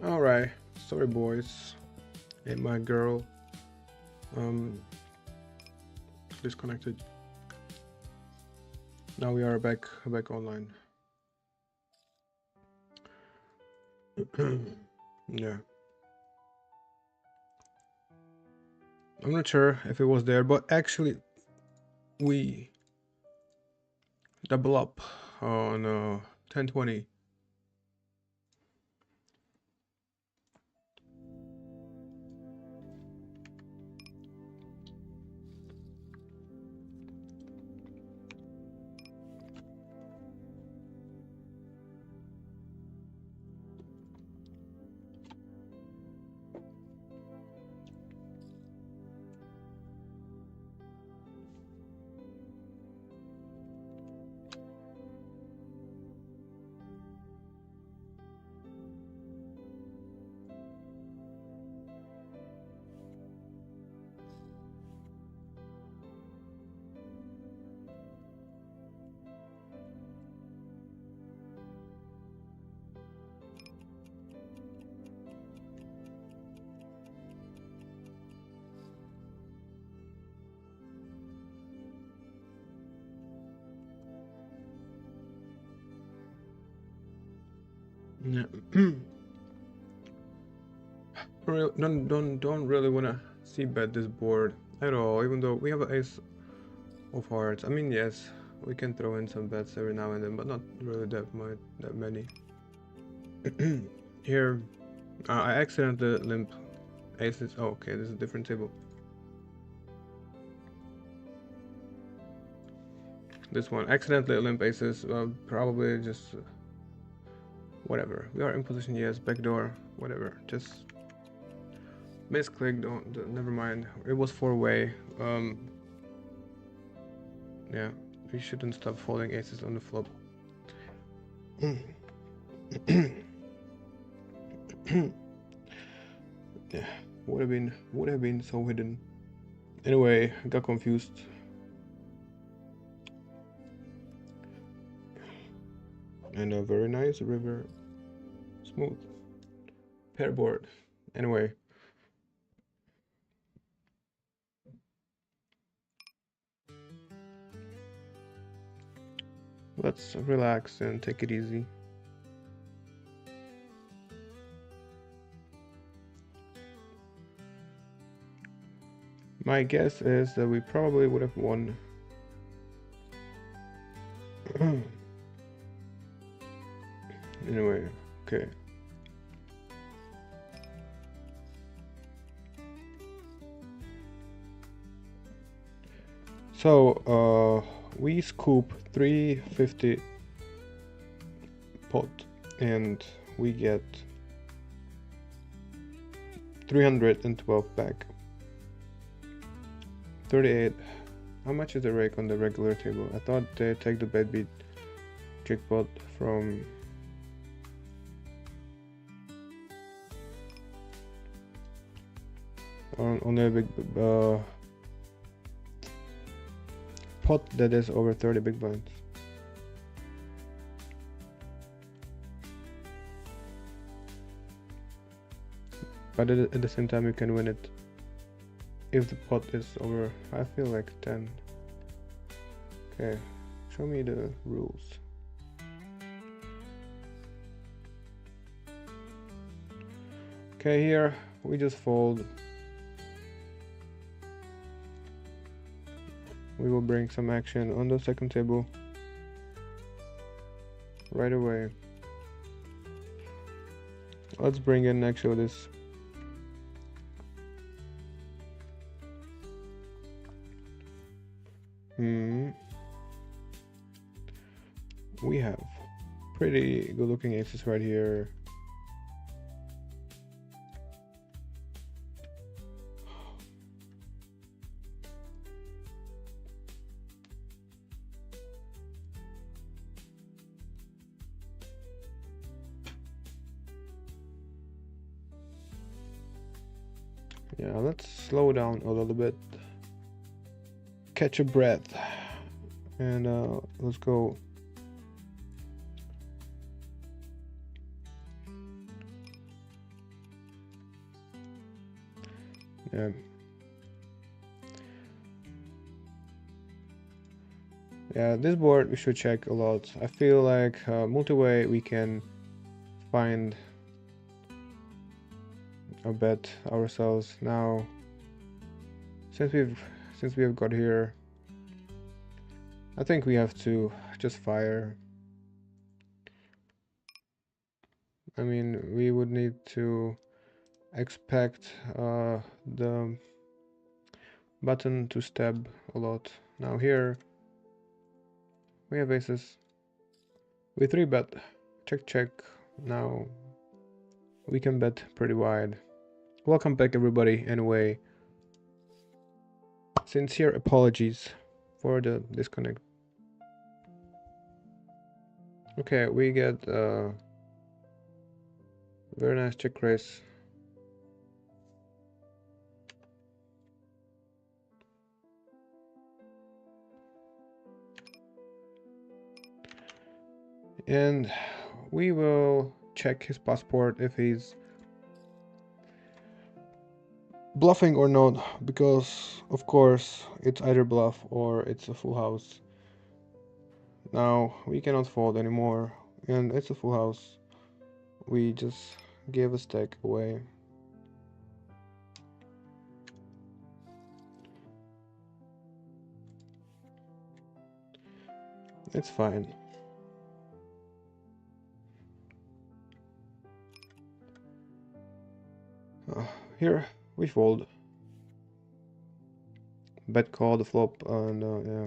Alright, sorry boys and my girl disconnected. Now we are back online. Yeah, I'm not sure if it was there, but actually we double up on 1020. Yeah. Don't really wanna see bet this board at all, even though we have an ace of hearts. I mean, yes, we can throw in some bets every now and then, but not really that many. Here, I accidentally limp aces. Oh, okay, this is a different table. This one, accidentally limp aces. Probably just whatever. We are in position. Yes, backdoor. Whatever. Just misclick. Never mind. It was four-way. Yeah, we shouldn't stop folding aces on the flop. Yeah, would have been so hidden. Anyway, I got confused. And a very nice river, smooth pair board. Anyway, let's relax and take it easy. My guess is that we probably would have won. Anyway, okay. So, we scoop 350 pot and we get 312 back. 38. How much is the rake on the regular table? I thought they take the bad beat jackpot from on a big pot that is over 30 big blinds. But at the same time you can win it if the pot is over, I feel like 10. Okay, show me the rules. Okay, here we just fold. We will bring some action on the second table right away. Let's bring in actually this we have pretty good looking aces right here. Yeah, let's slow down a little bit, catch a breath, and let's go. Yeah. Yeah, this board we should check a lot. I feel like multi-way we can find a bet ourselves now. Since we have got here, I think we have to just fire. I mean, we would need to expect the button to stab a lot. Now here we have aces. We 3-bet. Check, check. Now we can bet pretty wide. Welcome back, everybody. Anyway, sincere apologies for the disconnect. Okay, we get very nice check raise. And we will check his passport if he's bluffing or not, because of course it's either bluff or it's a full house. Now we cannot fold anymore, and it's a full house. We just gave a stack away. It's fine. Here we fold. Bet call the flop, and yeah.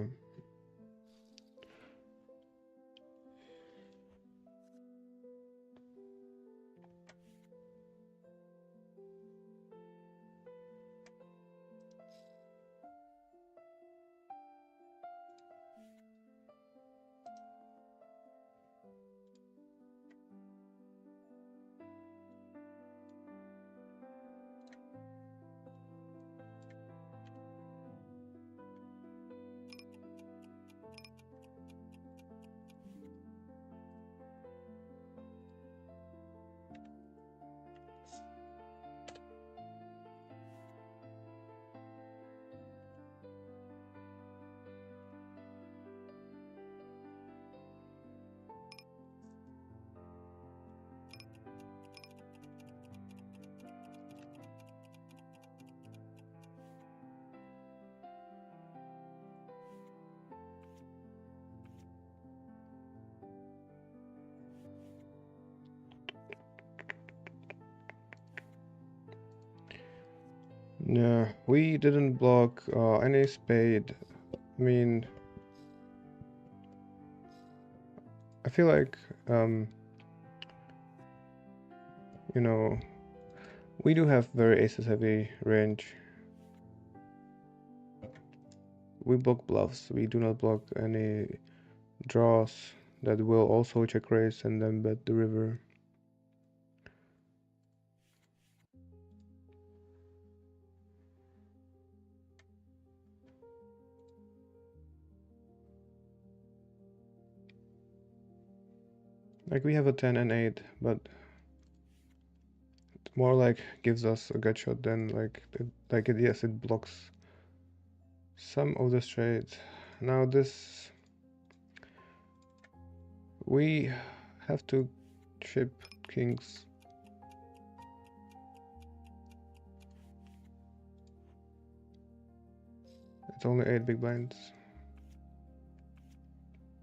Yeah, we didn't block any spade. I mean, I feel like, you know, we do have very aces heavy range. We block bluffs. We do not block any draws that will also check raise and then bet the river. Like we have a 10 and 8, but it more like gives us a gut shot than yes, it blocks some of the straight. Now this, we have to chip kings. It's only 8 big blinds.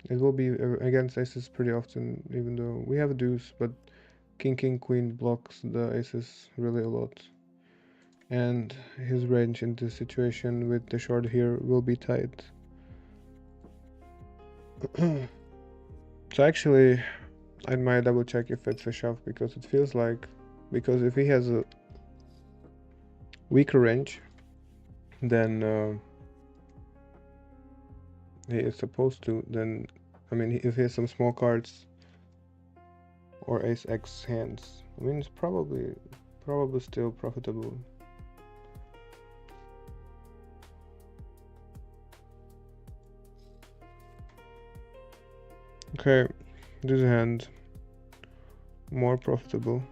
It will be against aces pretty often, even though we have a deuce, but king, king, queen blocks the aces really a lot. And his range in this situation with the short here will be tight. So actually, I might double check if it's a shove, because it feels like, because if he has a weaker range, then he is supposed to, then, I mean, if he has some small cards or ace x hands, I mean, it's probably still profitable. Okay, this hand more profitable.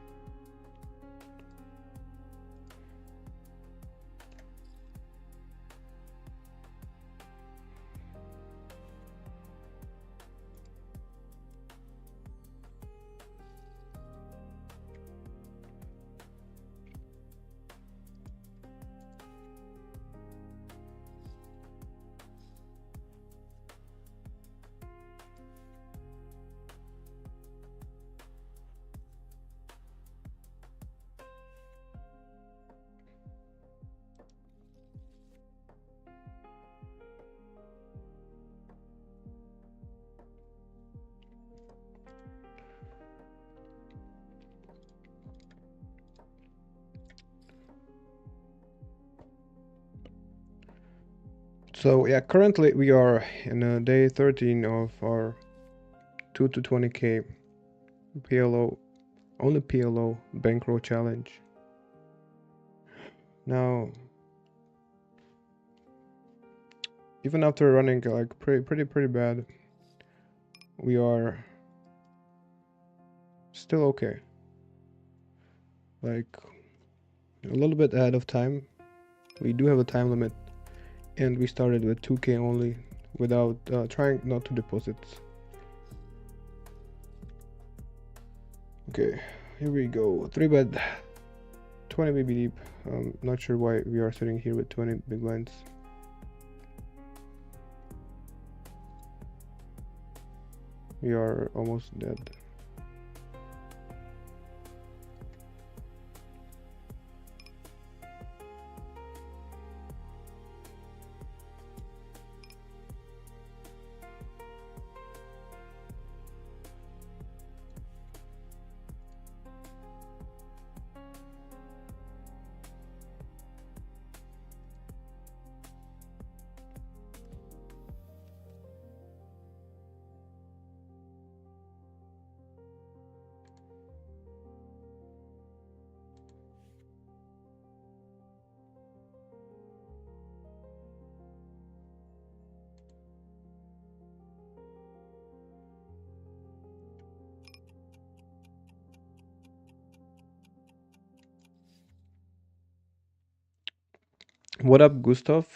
So yeah, currently we are in day 13 of our 2 to 20k PLO, only PLO bankroll challenge. Now, even after running like pretty bad, we are still okay. Like a little bit ahead of time. We do have a time limit, and we started with 2k only, without trying not to deposit. Okay, here we go. 3-bet, 20 BB deep. Not sure why we are sitting here with 20 big blinds. We are almost dead. What up, Gustav?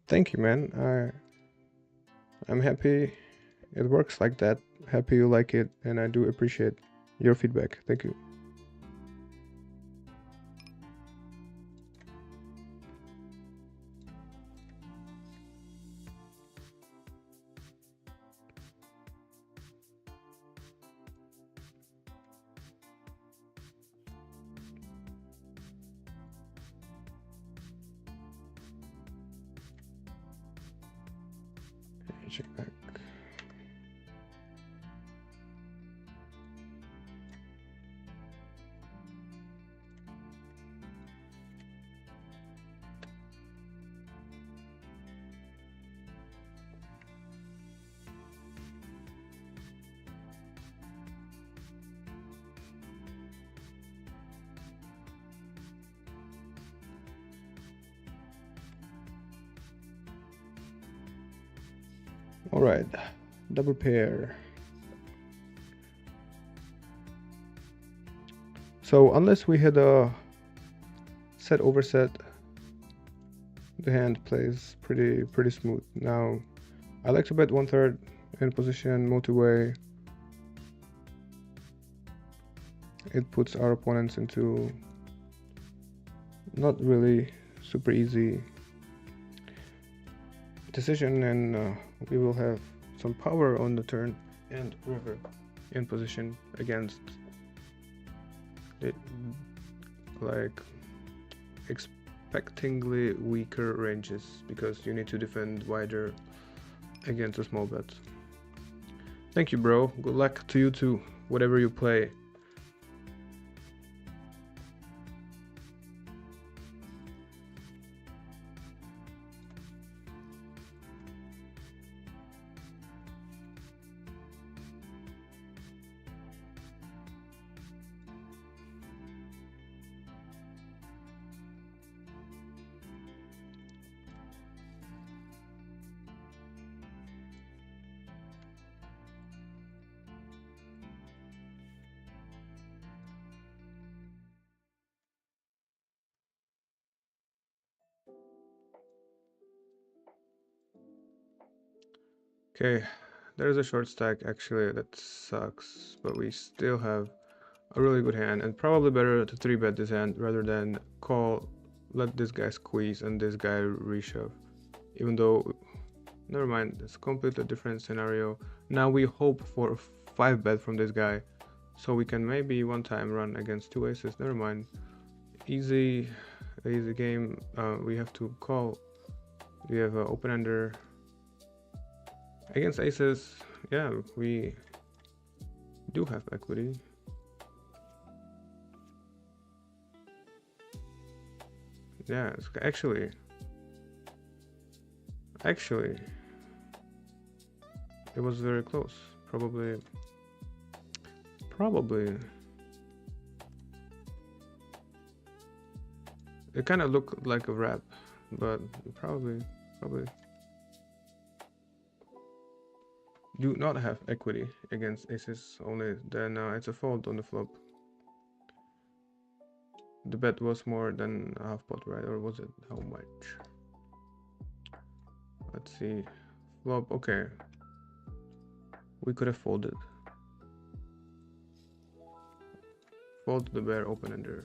Thank you, man. I'm happy it works like that. Happy you like it, and I do appreciate your feedback. Thank you. Check back. All right, double pair. So unless we hit a set overset, the hand plays pretty smooth. Now, I like to bet 1/3 in position multi-way. It puts our opponents into not really super easy decision, and we will have some power on the turn and river in position against the, like, expectingly weaker ranges, because you need to defend wider against a small bet. Thank you, bro. Good luck to you too, whatever you play. Okay, there's a short stack actually that sucks, but we still have a really good hand, and probably better to 3-bet this hand rather than call, let this guy squeeze and this guy reshove. Even though, never mind, it's a completely different scenario. Now we hope for a 5-bet from this guy, so we can maybe one time run against 2 aces. Never mind, easy game. We have to call. We have an open-ender against aces. Yeah, we do have equity. Yeah, actually Actually, it was very close. Probably. It kind of looked like a wrap, but probably do not have equity against aces only. Then it's a fold on the flop. The bet was more than a half pot, right? Or was it how much? Let's see. Flop, okay. We could have folded. Fold to the bear, open ender.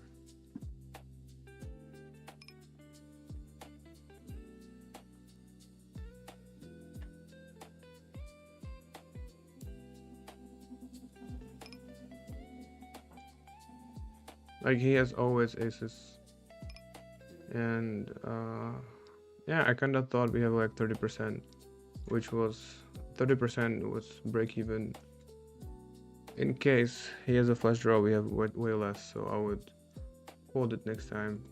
Like he has always aces. And yeah, I kind of thought we have like 30%, which was 30% was break even. In case he has a flush draw, we have way less, so I would fold it next time.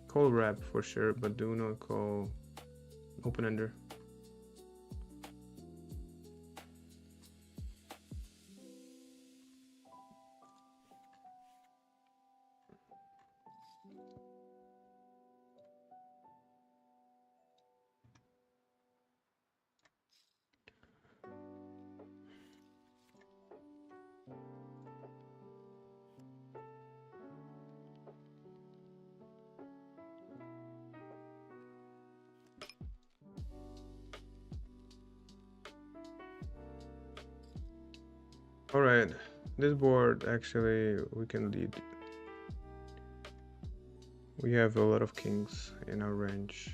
Call wrap for sure, but do not call open ender. Alright, this board actually we can lead. We have a lot of kings in our range.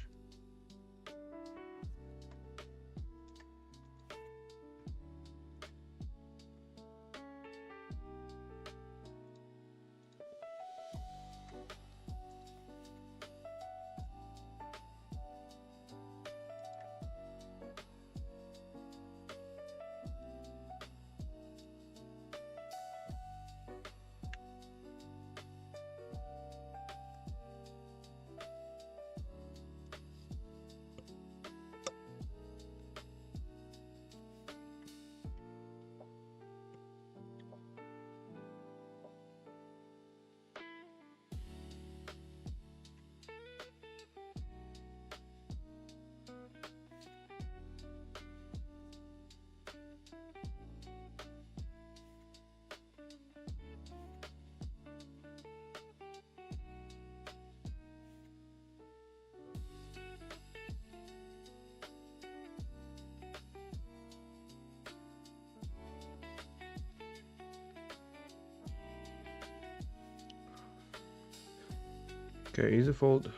Okay, easy fold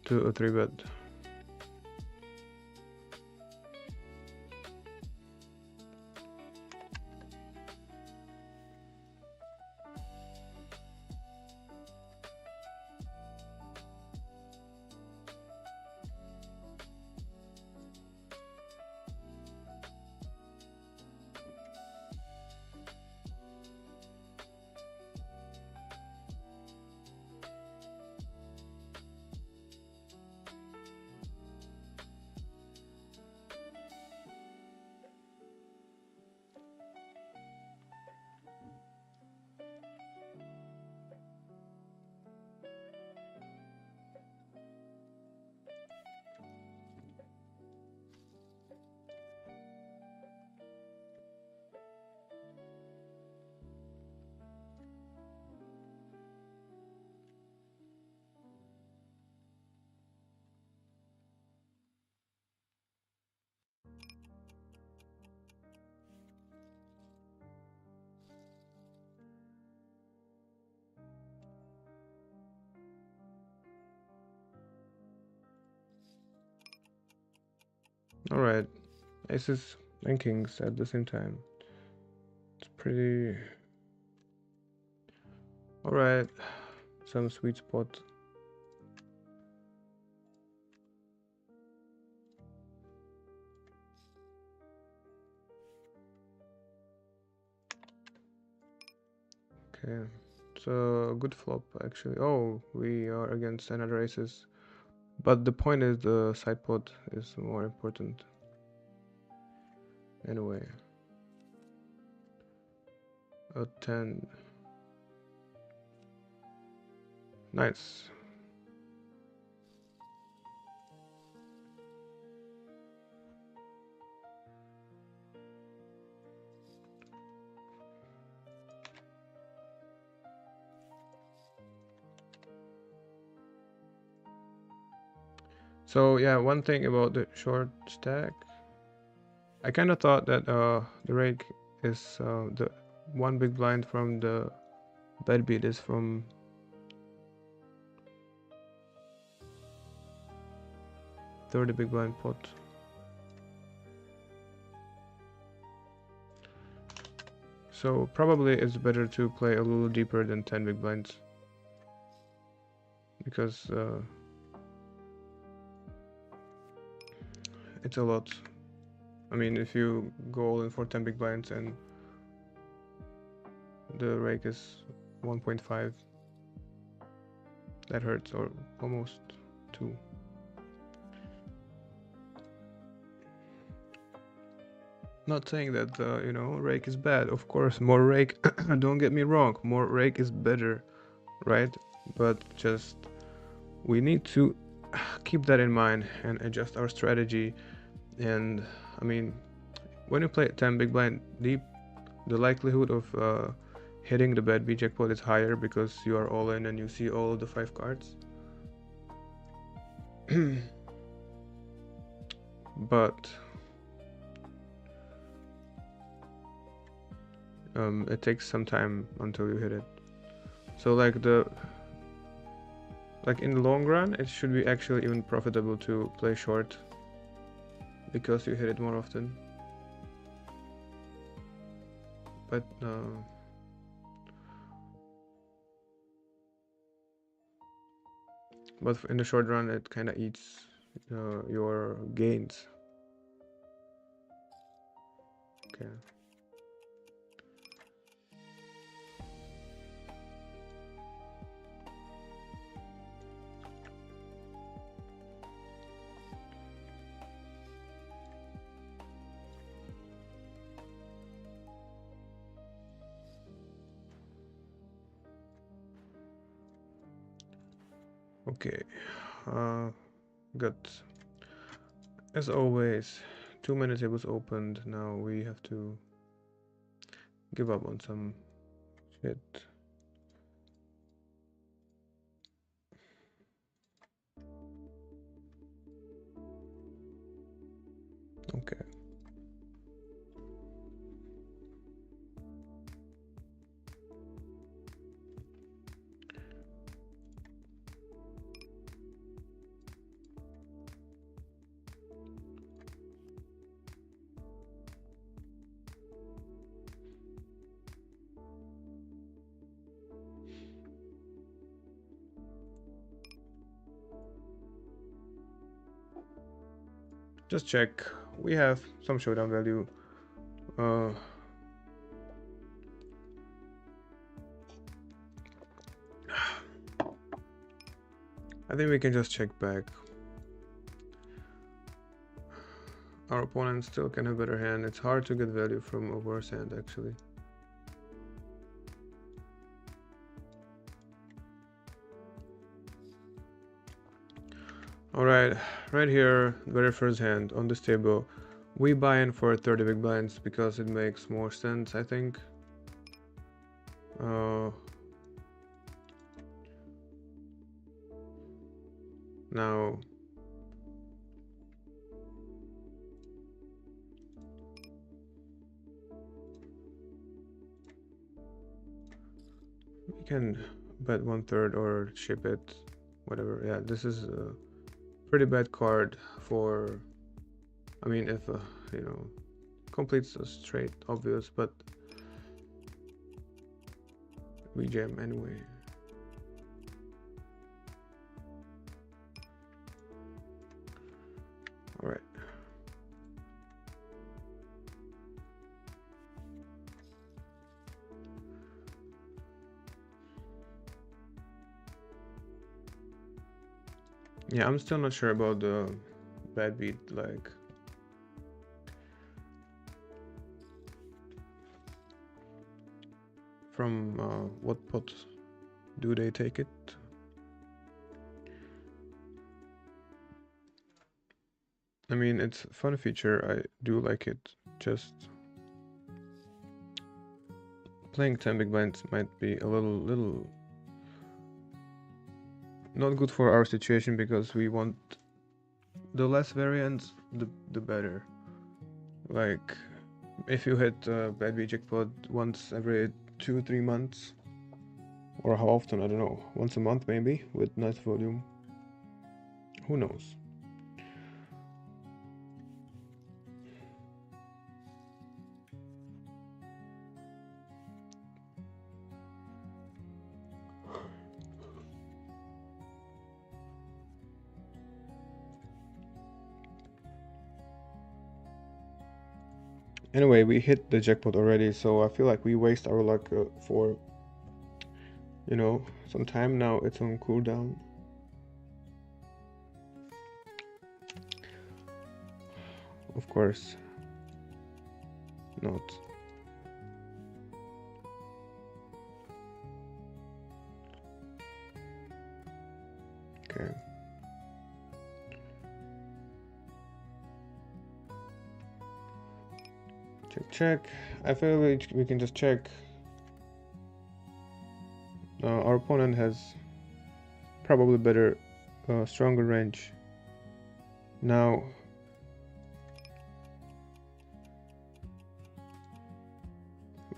to a 3-bet. Alright, aces and kings at the same time. It's pretty... Alright, some sweet spot. Okay, so good flop actually. Oh, we are against another aces, But the point is the side pot is more important. Anyway. A 10. Nice. So yeah, one thing about the short stack, I kind of thought that the rake is the one big blind from the bed beat is from the big blind pot. So probably it's better to play a little deeper than 10 big blinds, because it's a lot. I mean, if you go all in for 10 big blinds and the rake is 1.5, that hurts, or almost 2. Not saying that you know, rake is bad. Of course, more rake. Don't get me wrong, more rake is better, right? But just we need to keep that in mind and adjust our strategy. And I mean, when you play 10 big blind deep, the likelihood of hitting the bad B jackpot is higher because you are all in and you see all of the 5 cards. But it takes some time until you hit it. So like in the long run, it should be actually even profitable to play short because you hit it more often. But in the short run, it kind of eats your gains. Okay. Okay, good. As always, 2 many tables opened. Now we have to give up on some shit. Okay. Just check. We have some showdown value. I think we can just check back. Our opponent still can have better hand. It's hard to get value from a worse hand, actually. Alright, right here, very first hand on this table, we buy in for 30 big blinds because it makes more sense, I think. Now, we can bet 1/3 or ship it, whatever. Yeah, this is a pretty bad card for, I mean, if you know, completes a straight, obvious, but we jam anyway. All right. Yeah, I'm still not sure about the bad beat, like from what pot do they take it? I mean, it's a fun feature, I do like it, just playing 10 big blinds might be a little not good for our situation, because we want the less variance, the better. Like, if you hit bad beat jackpot once every 2-3 months, or how often, I don't know, once a month maybe, with nice volume, who knows. Anyway, we hit the jackpot already, so I feel like we waste our luck for, some time. Now it's on cooldown. Of course not. Okay. Check. I feel we can just check. Our opponent has probably better, stronger range. Now,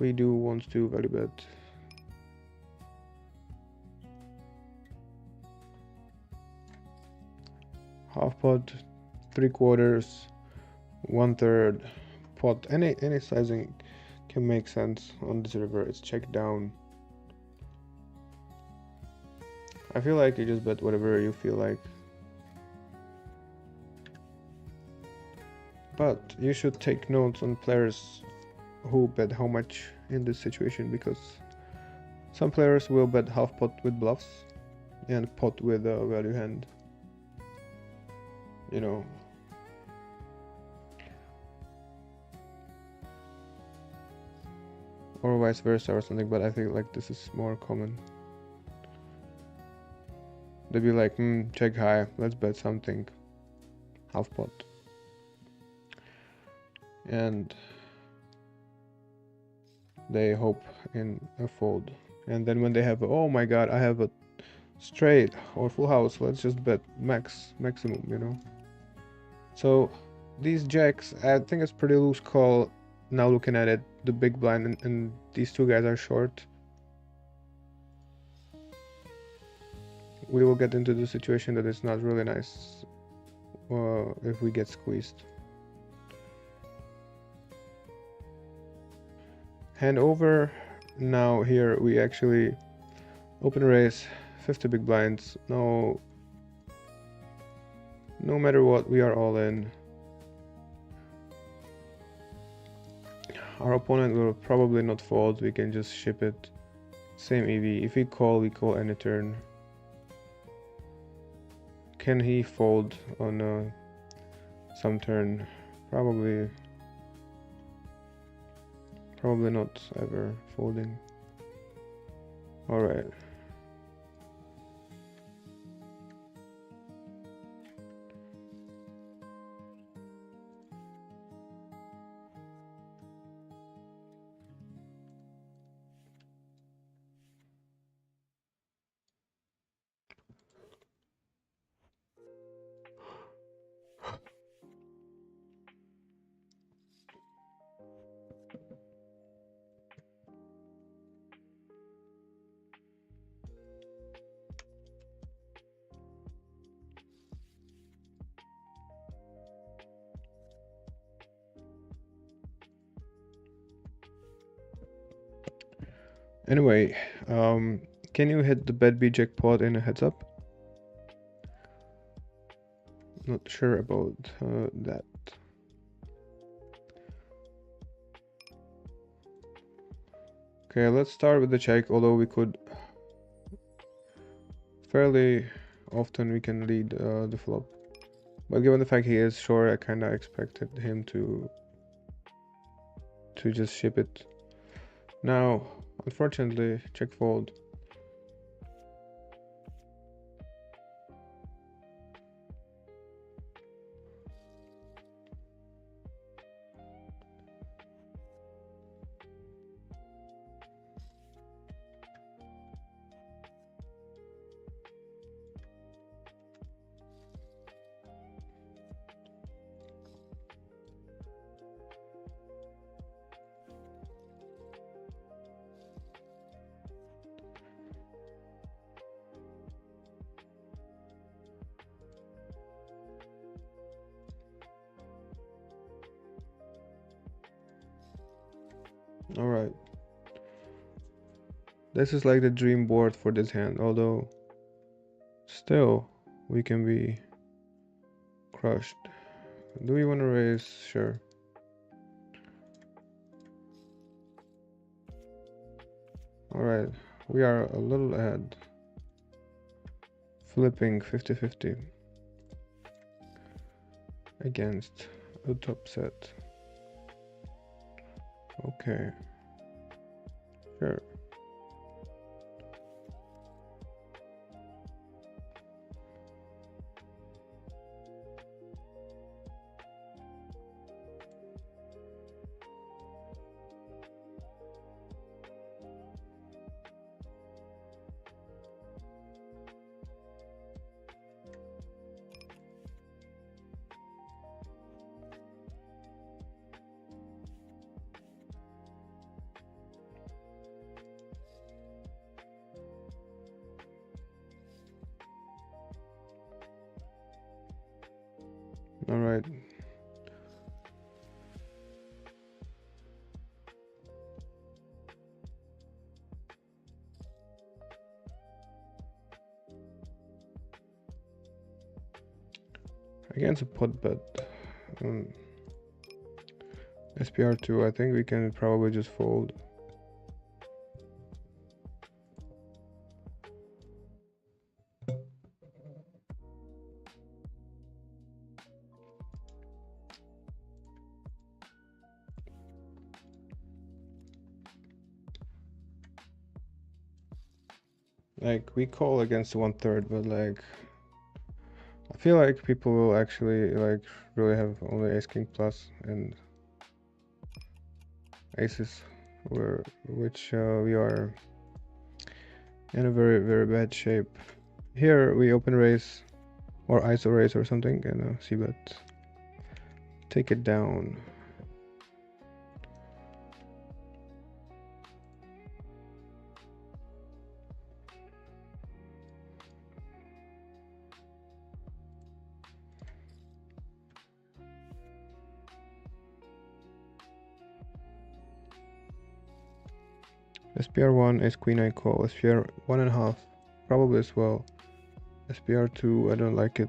we do want to value bet. Half pot, 3/4, 1/3 pot. Any sizing can make sense on this river. It's checked down. I feel like you just bet whatever you feel like. But you should take notes on players who bet how much in this situation, because some players will bet half pot with bluffs and pot with a value hand. Or vice versa or something, but I think like this is more common. They'd be like, check high, let's bet something. Half pot. And they hope in a fold. And then when they have, oh my god, I have a straight or full house, let's just bet maximum. So these jacks, I think it's pretty loose call now looking at it. The big blind and these two guys are short. We will get into the situation that it's not really nice if we get squeezed. Hand over. Now here we actually open raise 50 big blinds. No matter what, we are all in. Our opponent will probably not fold. We can just ship it. Same EV. If we call any turn. Can he fold on some turn? Probably not ever folding. Alright. Anyway, can you hit the bad B jackpot in a heads up? Not sure about that. Okay, let's start with the check, although we could fairly often we can lead the flop. But given the fact he is short, I kind of expected him to just ship it. Now, unfortunately, check fold. All right. This is like the dream board for this hand, although still we can be crushed. Do we want to raise? Sure. All right, we are a little ahead. Flipping 50-50 against a top set. Okay. Sure. All right. Against a pot bet. SPR2, I think we can probably just fold. Like, we call against 1/3, but like, I feel like people will actually like really have only ace king plus and aces, which we are in a very bad shape. Here we open raise or ISO raise or something and see bet. Take it down. SPR1 is queen I call. SPR 1.5 probably as well. SPR2 I don't like it.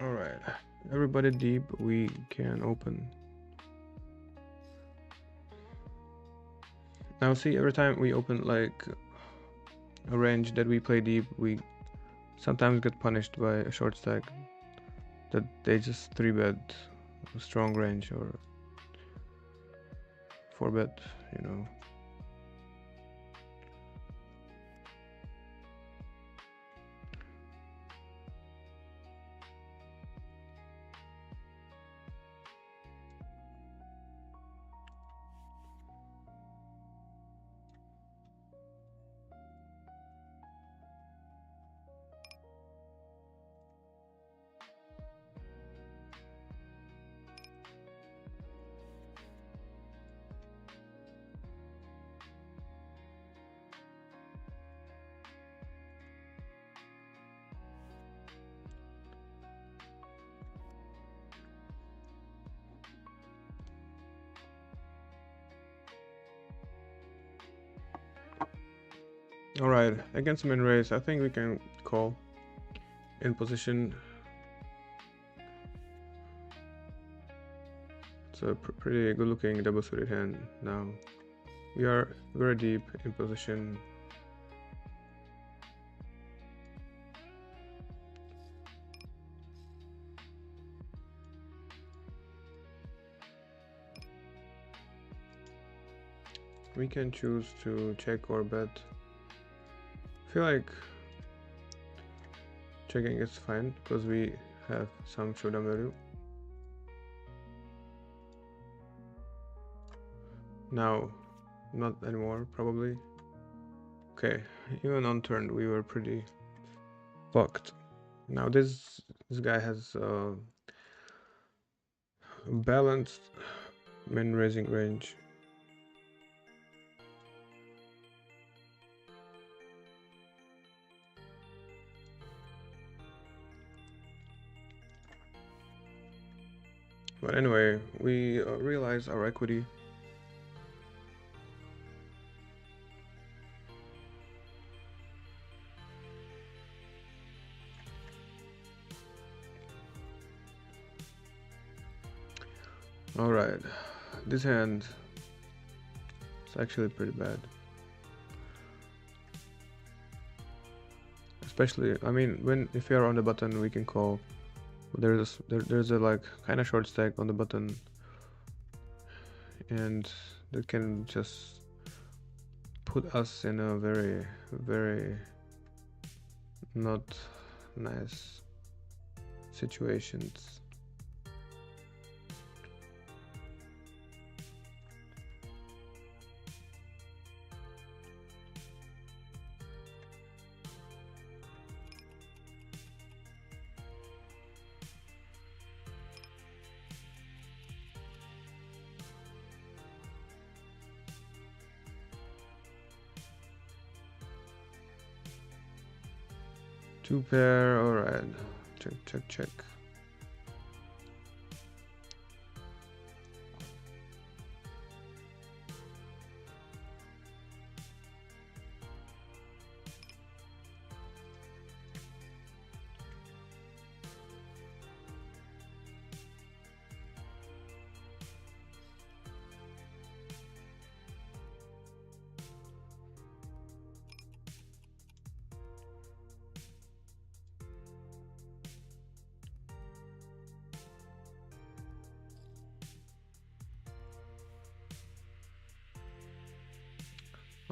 Alright, everybody deep, we can open. Now see, every time we open like a range that we play deep, we sometimes get punished by a short stack that they just 3-bet a strong range or 4-bet, you know. Alright, against min raise, I think we can call. in position. It's a pretty good looking double suited hand. Now we are very deep in position. We can choose to check or bet. I feel like checking is fine because we have some showdown value. Now, not anymore, probably. Okay, even on turn we were pretty fucked. Now this guy has balanced min raising range. But anyway, we realize our equity. Alright, this hand is actually pretty bad. Especially, I mean, if you're on the button, we can call. There's a like kind of short stack on the button, and that can just put us in a very, very not nice situations. Two pair, alright. Check, check, check.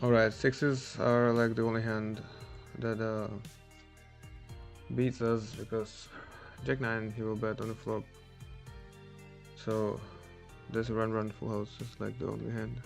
Alright, sixes are like the only hand that beats us because Jack 9 he will bet on the flop. So this run full house is like the only hand.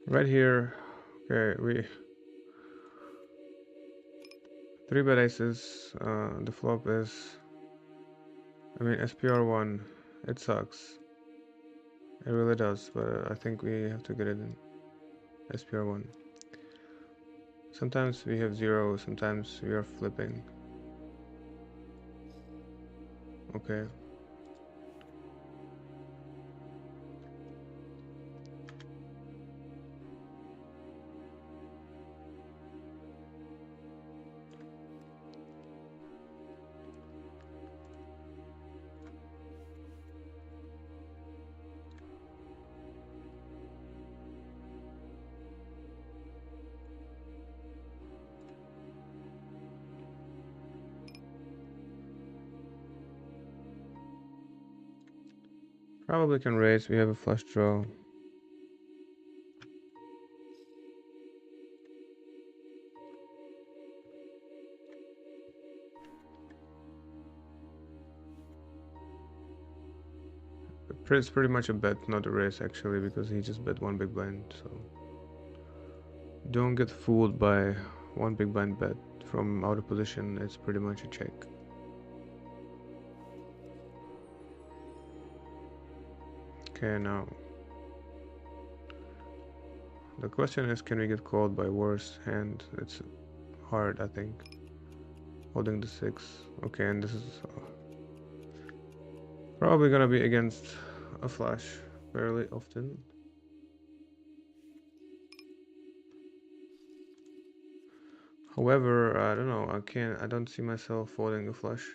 Right here, okay, we 3-bet aces. The flop is, I mean, SPR1. It sucks. It really does, but I think we have to get it in SPR1. Sometimes we have 0, sometimes we are flipping. Okay. Probably can raise, we have a flush draw. It's pretty much a bet, not a raise actually, because he just bet one big blind, so don't get fooled by one big blind bet from out of position, it's pretty much a check. Okay, now the question is, can we get called by worse hand? It's hard, I think. Holding the 6. Okay, and this is probably gonna be against a flash fairly often. However, I don't know, I don't see myself folding a flush.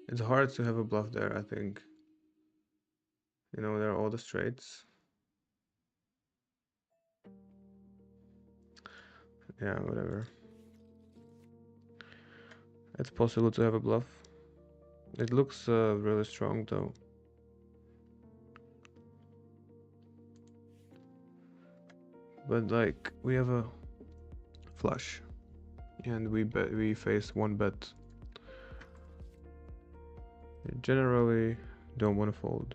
It's hard to have a bluff there, I think. You know, there are all the straights. Yeah, whatever. It's possible to have a bluff. It looks really strong though. But like, we have a flush. And we face one bet. You generally don't want to fold.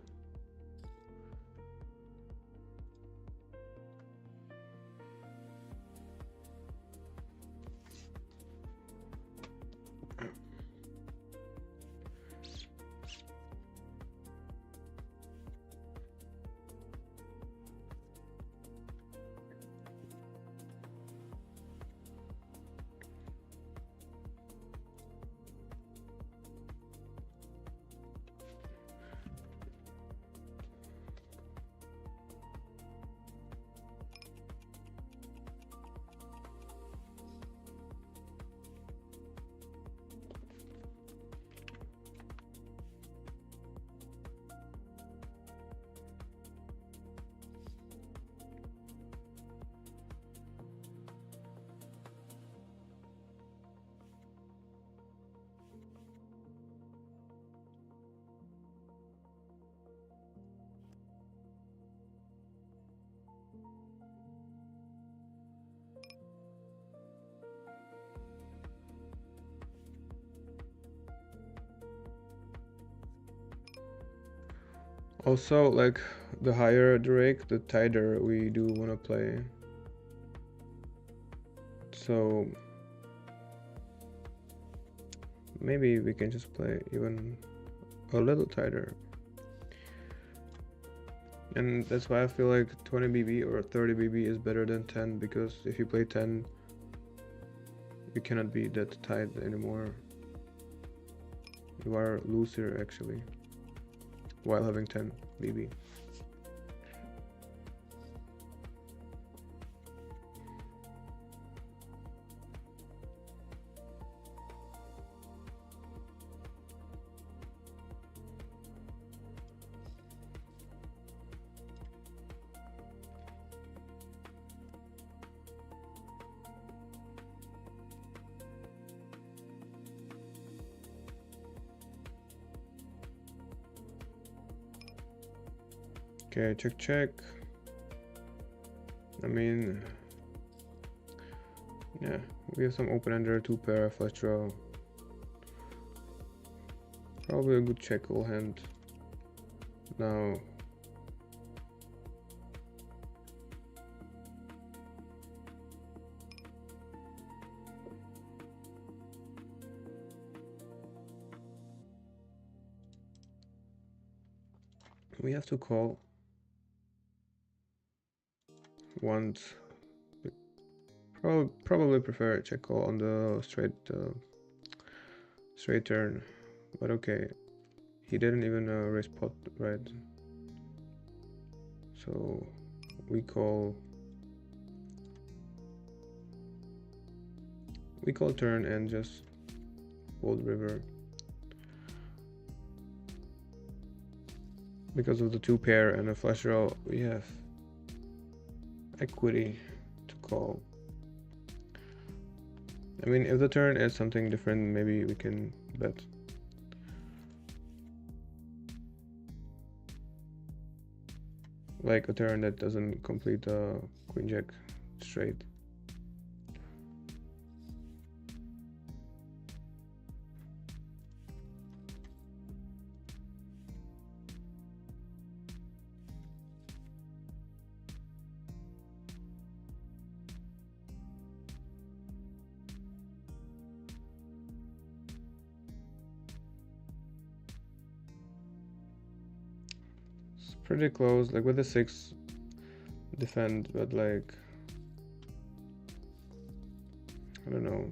Also, like, the higher the rake, the tighter we do want to play. So maybe we can just play even a little tighter. And that's why I feel like 20 BB or 30 BB is better than 10, because if you play 10, you cannot be that tight anymore. You are looser actually, while having 10 BB. Okay, check, check. I mean, yeah, we have some open-ender, 2-pair, flush draw. Probably a good check call hand. Now, we have to call once. Probably prefer a check call on the straight turn, but okay. He didn't even raise pot, right? So we call turn and just fold river. Because of the 2-pair and a flush draw, we have equity to call. I mean, if the turn is something different, maybe we can bet. Like a turn that doesn't complete a queen jack straight. It's pretty close, like with the 6 defend, but like I don't know.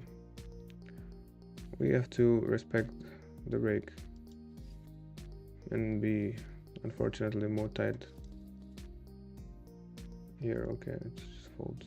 We have to respect the rake and be unfortunately more tight here. Okay, let's just fold.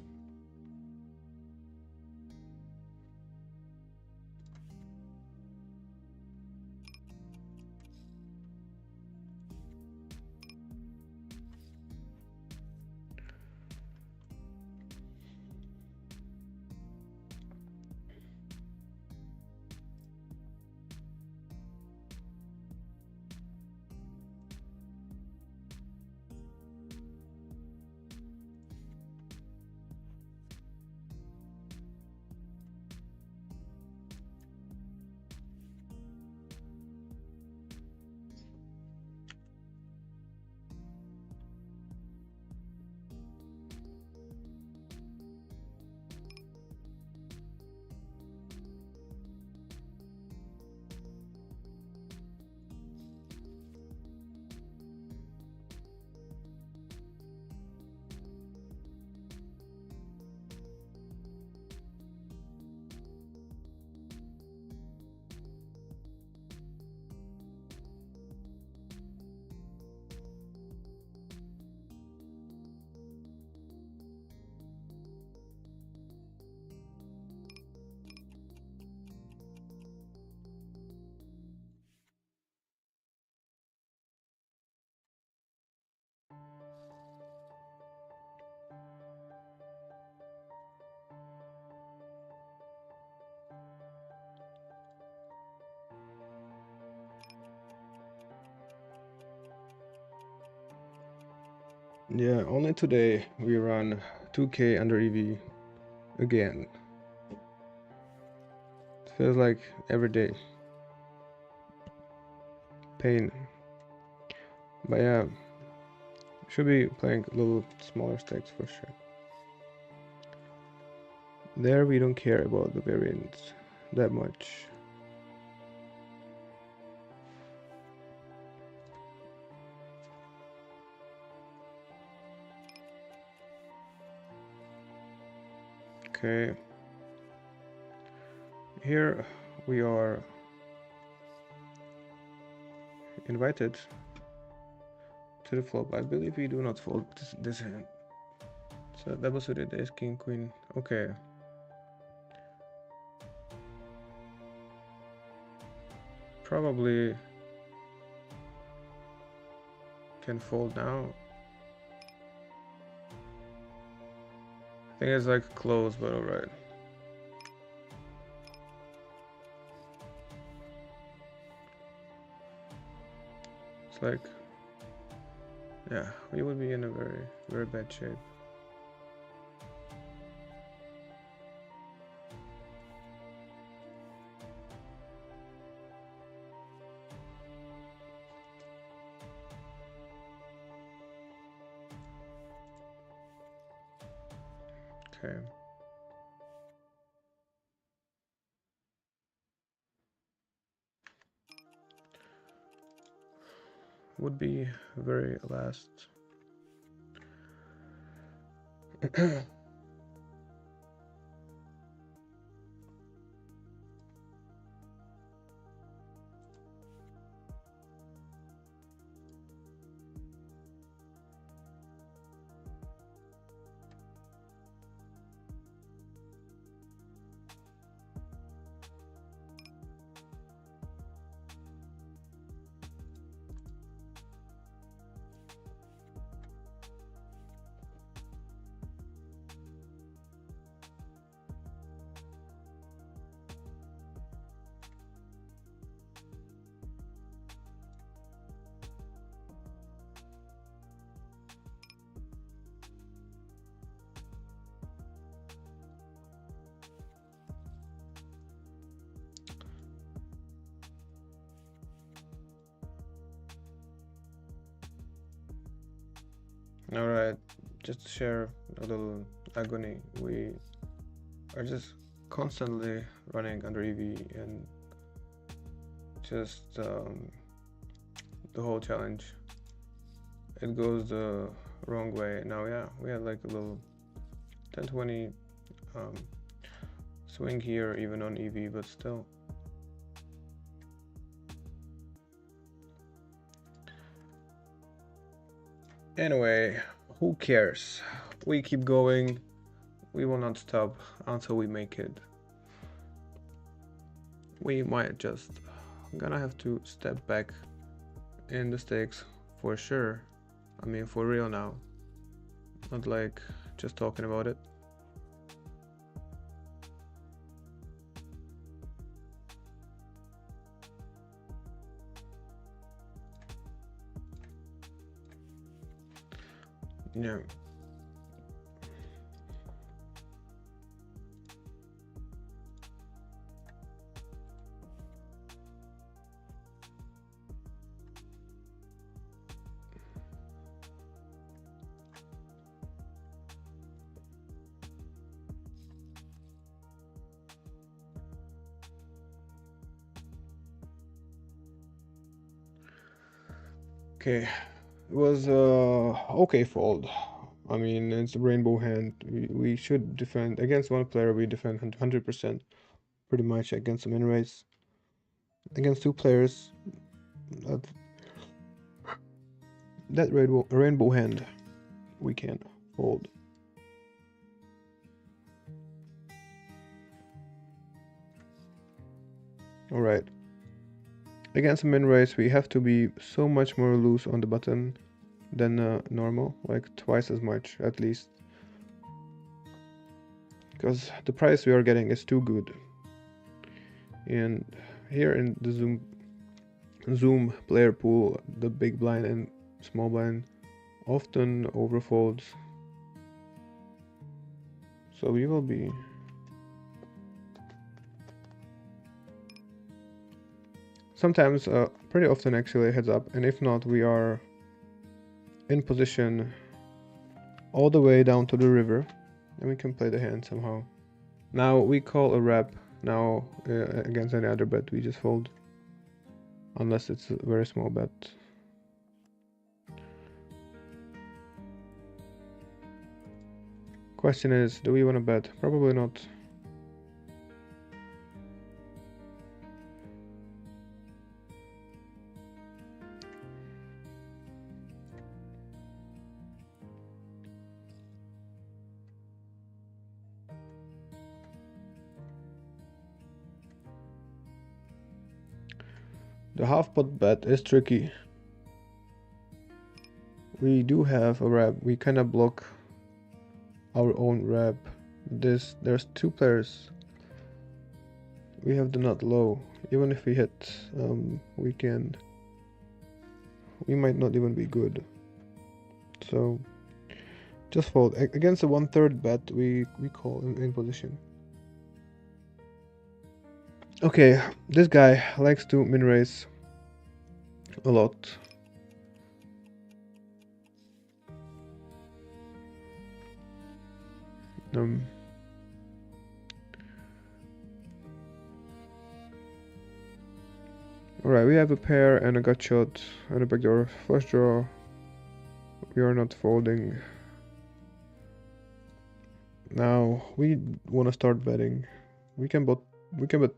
Yeah, only today we run 2K under EV again. It feels like every day. Pain. But yeah, should be playing a little smaller stacks for sure. There we don't care about the variance that much. Okay. Here we are invited to the flop. I believe we do not fold this hand. So double suited ace king queen. Okay. Probably can fold now. I think it's like close, but alright. It's like, yeah, we would be in a very, very bad shape. Okay. Would be very last. Alright, just to share a little agony. We are just constantly running under EV and just the whole challenge it goes the wrong way. Now, yeah, we had like a little 10-20 swing here, even on EV, but still. Anyway, who cares? We keep going. We will not stop until we make it. We might just gonna have to step back in the stakes for sure. I mean, for real now. Not like just talking about it. Yeah. Okay, it was okay fold. I mean, it's a rainbow hand. We should defend against one player. We defend 100%, pretty much against the min raise. Against two players, that rainbow hand, we can fold. All right. Against a min raise, we have to be so much more loose on the button than normal, like twice as much at least, because the price we are getting is too good. And here in the zoom player pool, the big blind and small blind often overfolds, so we will be sometimes pretty often actually heads up, and if not, we are in position all the way down to the river and we can play the hand somehow. Now we call a wrap. Now against any other bet we just fold, unless it's a very small bet. Question is, do we want to bet? Probably not. The half pot bet is tricky. We do have a wrap. We kind of block our own wrap. There's two players. We have the nut low. Even if we hit, we might not even be good. So just fold. Against a 1/3 bet, we call in position. Okay, this guy likes to min raise a lot. Alright, we have a pair and a gut shot and a backdoor flush draw. We are not folding. Now we want to start betting. We can bet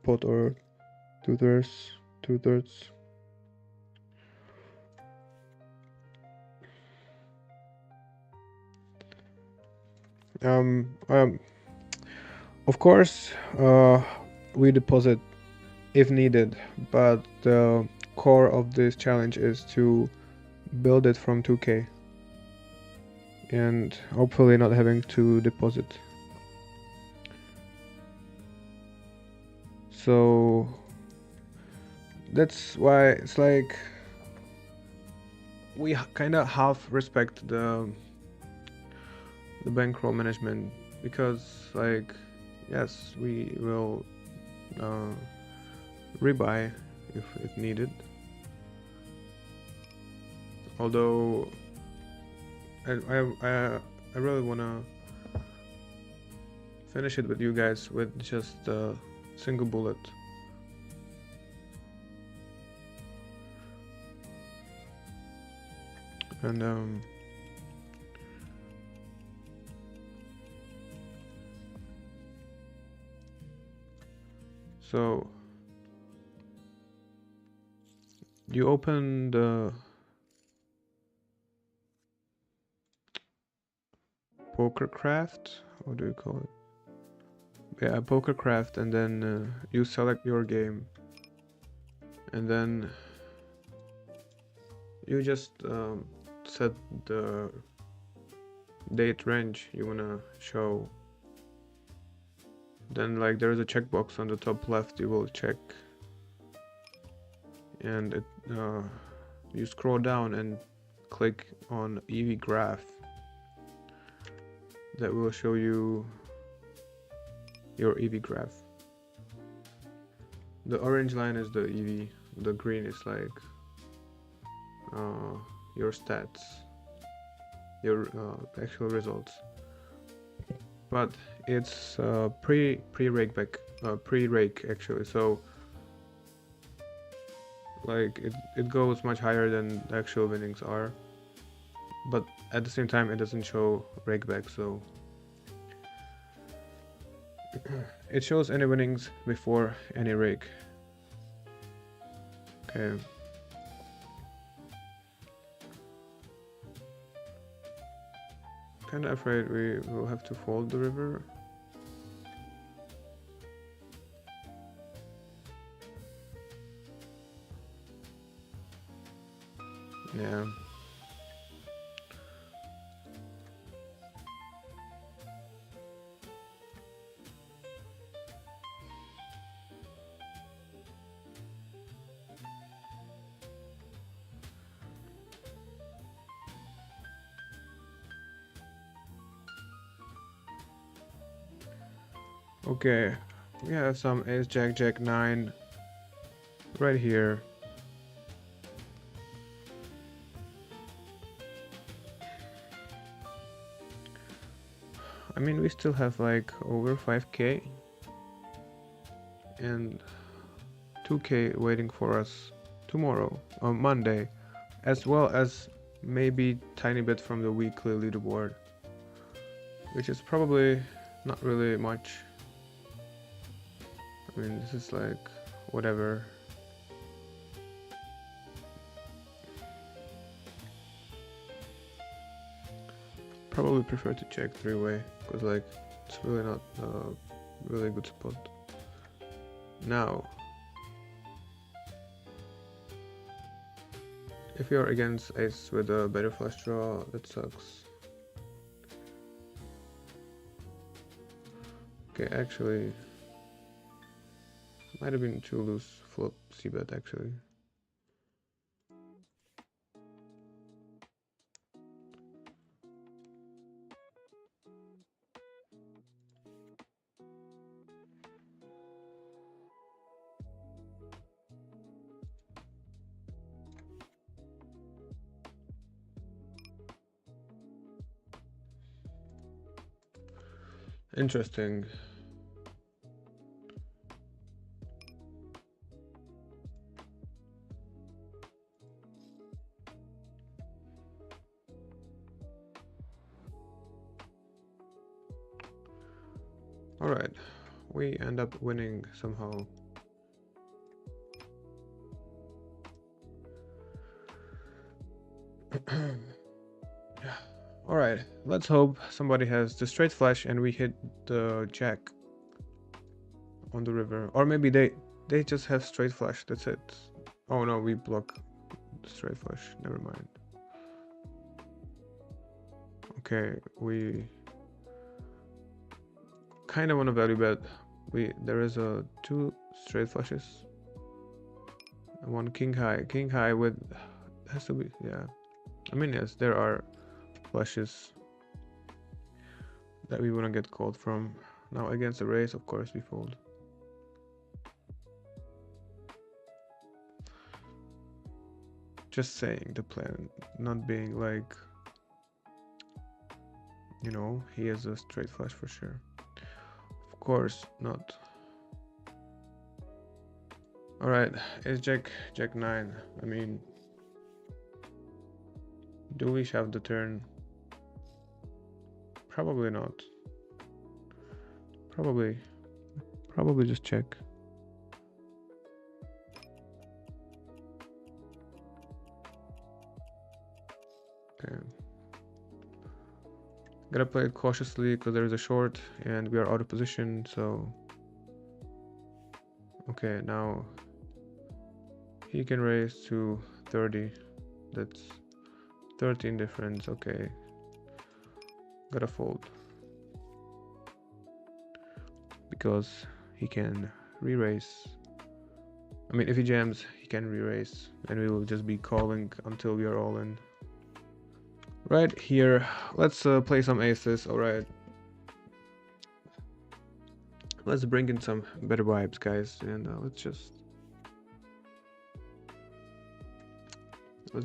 pot or two-thirds. Of course, we deposit if needed, but the core of this challenge is to build it from 2k and hopefully not having to deposit. So that's why it's like we kind of half respect the bankroll management, because like, yes, we will rebuy if needed, although I really wanna finish it with you guys with just a single bullet. And so you open the Pokercraft, what do you call it? Yeah, Pokercraft, and then you select your game, and then you just set the date range you wanna show. Then like there is a checkbox on the top left you will check, and it you scroll down and click on EV graph. That will show you your EV graph. The orange line is the EV, the green is like your stats, your actual results. But it's pre-rake actually, so like it goes much higher than the actual winnings are, but at the same time it doesn't show rake back, so it shows any winnings before any rake. Okay. Kinda afraid we will have to fold the river. Yeah. Okay, we have some ace jack jack 9 right here. I mean, we still have like over 5k and 2k waiting for us tomorrow on Monday, as well as maybe tiny bit from the weekly leaderboard, which is probably not really much. I mean, this is like whatever. Probably prefer to check 3-way because like it's really not a really good spot. Now, if you're against ace with a better flush draw, that sucks. Okay, actually, might have been too loose flop c-bet actually. Interesting. Alright, we end up winning somehow. Alright, let's hope somebody has the straight flush and we hit the jack on the river. Or maybe they just have straight flush, that's it. Oh no, we block the straight flush, never mind. Okay, we kind of want to value bet. There is a 2 straight flushes and 1 king high with, has to be, yeah. I mean, yes, there are flushes that we want to get called from. Now against the race, of course, we fold. Just saying the plan, not being like, you know, he has a straight flush for sure. Of course not. Alright, it's jack 9. I mean, Do we shove the turn? Probably not. Probably just check. Okay. Gotta play it cautiously because there is a short and we are out of position, so okay, now he can raise to 30. That's 13 difference. Okay, gotta fold because he can re-raise. I mean, if he jams, he can re-raise, and we will just be calling until we are all in. Right here, let's play some aces. All right, let's bring in some better vibes, guys, and let's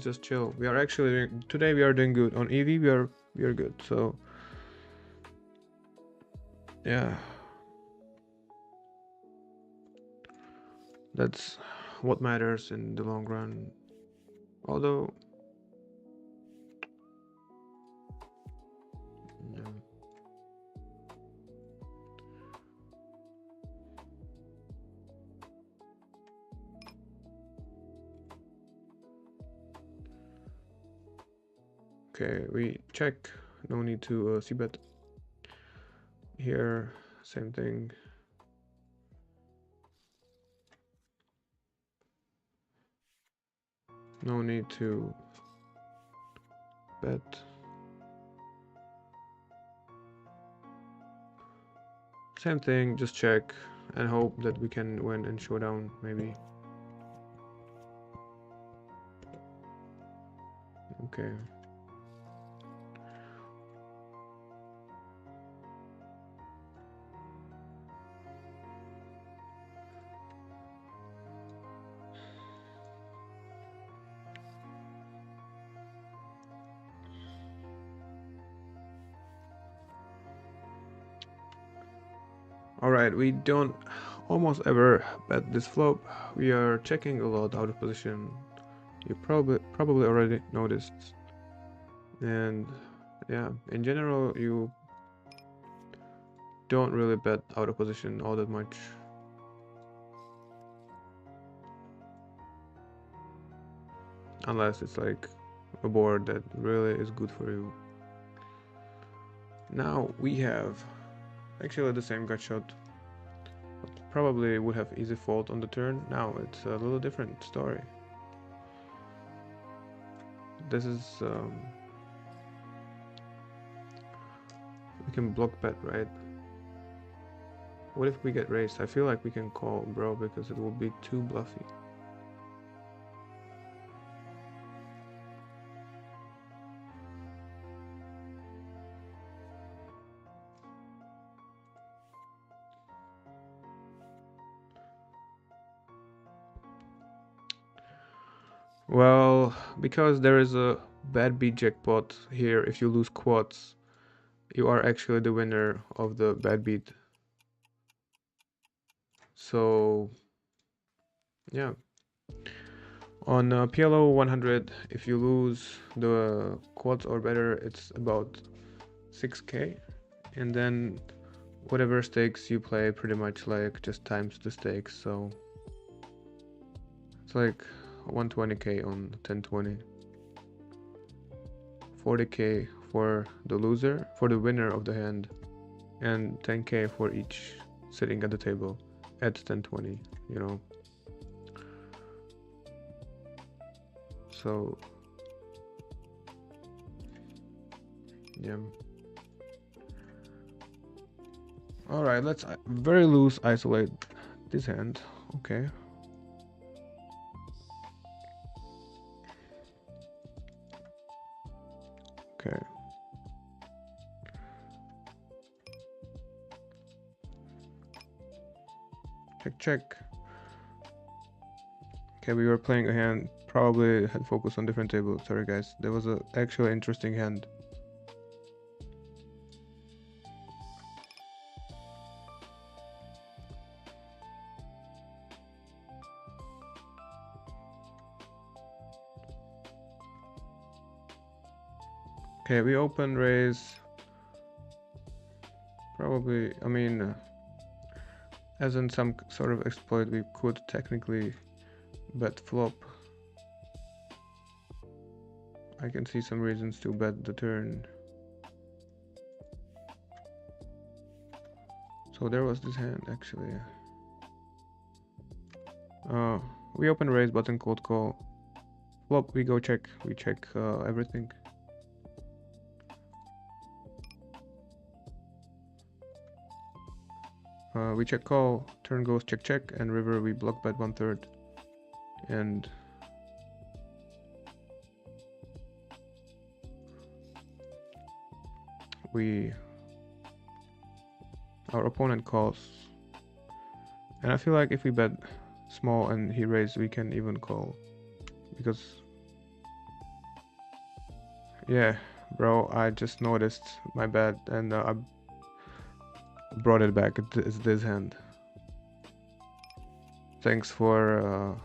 just chill. We are actually today we are doing good on EV. We are good. So yeah, that's what matters in the long run. Although, yeah. Okay, we check. No need to c-bet. Here, same thing. No need to bet. Same thing, just check and hope that we can win in showdown, maybe. Okay. Alright, we don't almost ever bet this flop. We are checking a lot out of position. You probably already noticed. And yeah, in general, you don't really bet out of position all that much. Unless it's like a board that really is good for you. Now we have actually the same gut shot. Probably would have easy fold on the turn. Now it's a little different story. This is we can block bet, right? What if we get raised? I feel like we can call, bro, because it will be too bluffy. Well, because there is a bad beat jackpot here, if you lose quads, you are actually the winner of the bad beat. So, yeah. On PLO 100, if you lose the quads or better, it's about 6k. And then whatever stakes you play pretty much like just times the stakes. So it's like 120k on 1020. 40k for the loser, for the winner of the hand, and 10k for each sitting at the table at 1020, you know. So yeah. All right, let's very loose isolate this hand. Okay. Okay. Check. Okay, we were playing a hand. Probably had focus on different tables. Sorry, guys. There was a actually interesting hand. Okay, we open raise. Probably, I mean, as in some sort of exploit, we could technically bet flop. I can see some reasons to bet the turn. So there was this hand actually. We open raise, button cold call. Flop, we go check. We check everything. We check call, turn goes check check, and river we block bet 1/3. And our opponent calls. And I feel like if we bet small and he raise, we can even call. Because, yeah, bro, I just noticed, my bad, and I brought it back. It's this hand. Thanks for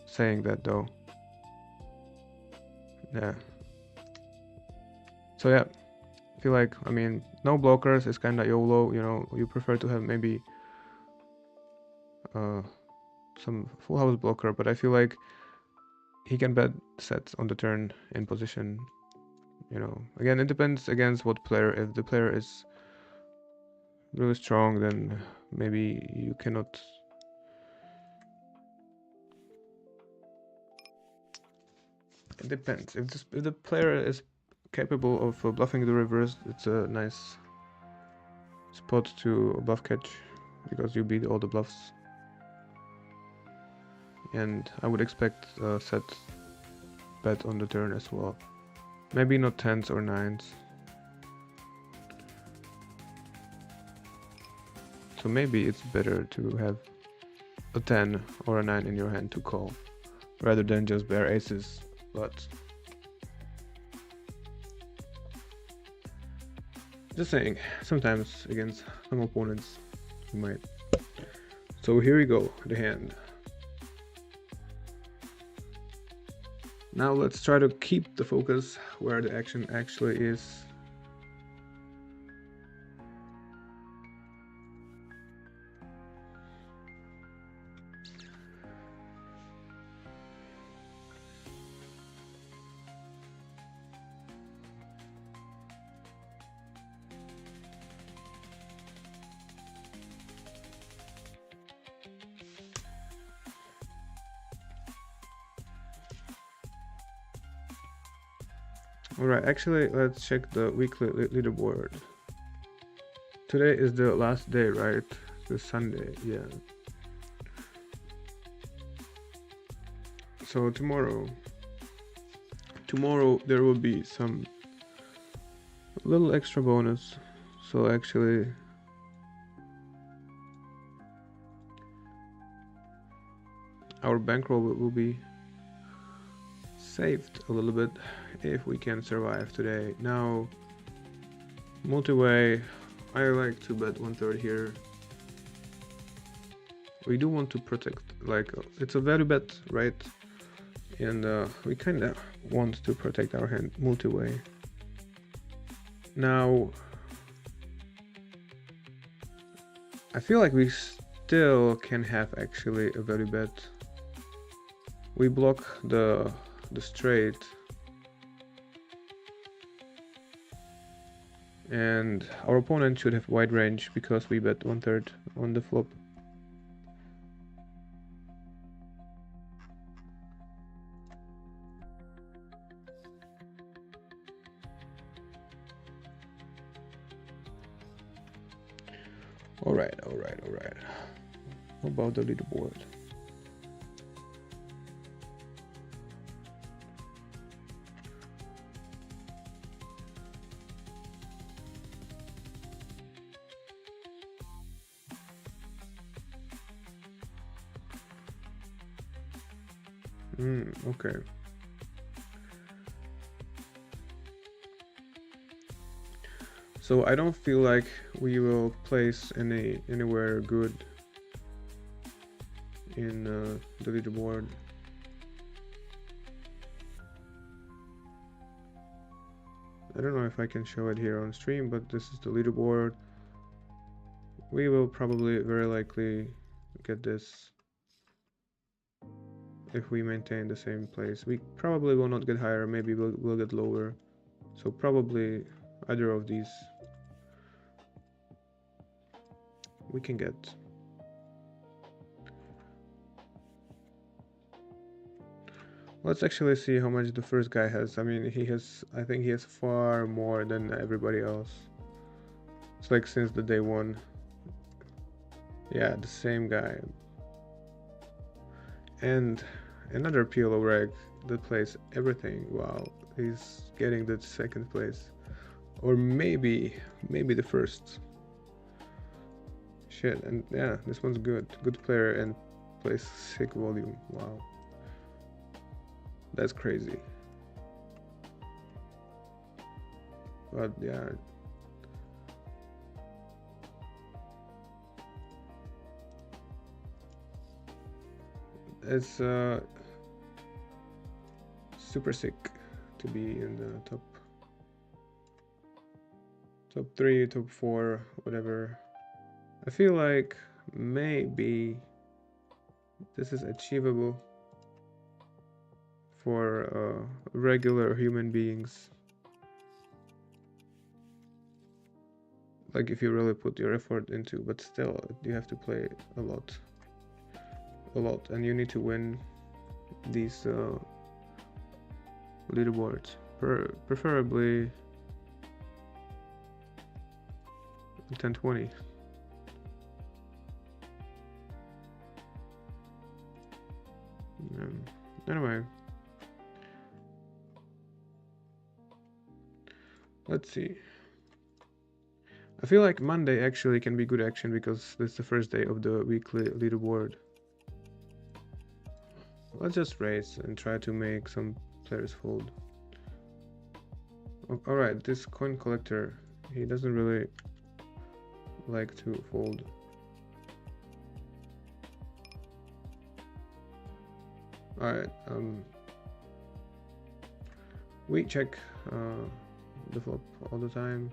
saying that though. Yeah. So yeah, I feel like, I mean, no blockers is kinda YOLO, you know, you prefer to have maybe some full house blocker, but I feel like he can bet sets on the turn in position, you know. Again, it depends against what player. If the player is really strong, then maybe you cannot. It depends. If the player is capable of bluffing the rivers, it's a nice spot to bluff catch because you beat all the bluffs. And I would expect set bet on the turn as well. Maybe not 10s or 9s. So maybe it's better to have a 10 or a 9 in your hand to call rather than just bare aces. But just saying, sometimes against some opponents you might. So here we go, the hand. Now let's try to keep the focus where the action actually is. Alright, actually, let's check the weekly leaderboard. Today is the last day, right? The Sunday, yeah. So tomorrow there will be some little extra bonus. So actually, our bankroll will be saved a little bit if we can survive today. Now, multi-way, I like to bet 1/3 here. We do want to protect, like, it's a value bet, right? And we kind of want to protect our hand multi-way. Now, I feel like we still can have actually a value bet. We block the straight, and our opponent should have wide range because we bet 1/3 on the flop. Alright. What about the leaderboard? Okay. So I don't feel like we will place anywhere good in the leaderboard. I don't know if I can show it here on stream, but this is the leaderboard. We will probably very likely get this if we maintain the same place. We probably will not get higher, maybe we'll get lower. So probably either of these we can get. Let's actually see how much the first guy has. I mean, I think he has far more than everybody else. It's like since the day one. Yeah, the same guy. And another PLO reg that plays everything. Wow, he's getting the second place. Or maybe the first. Shit, and yeah, this one's good. Good player and plays sick volume. Wow. That's crazy. But yeah. It's super sick to be in the top 3, top 4, whatever. I feel like maybe this is achievable for regular human beings. Like if you really put your effort into, but still you have to play a lot, and you need to win these leaderboards, preferably 10-20. Anyway, let's see. I feel like Monday actually can be good action because it's the first day of the weekly leaderboard. Let's just race and try to make some players fold. Alright, this coin collector, he doesn't really like to fold. Alright, we check the flop all the time.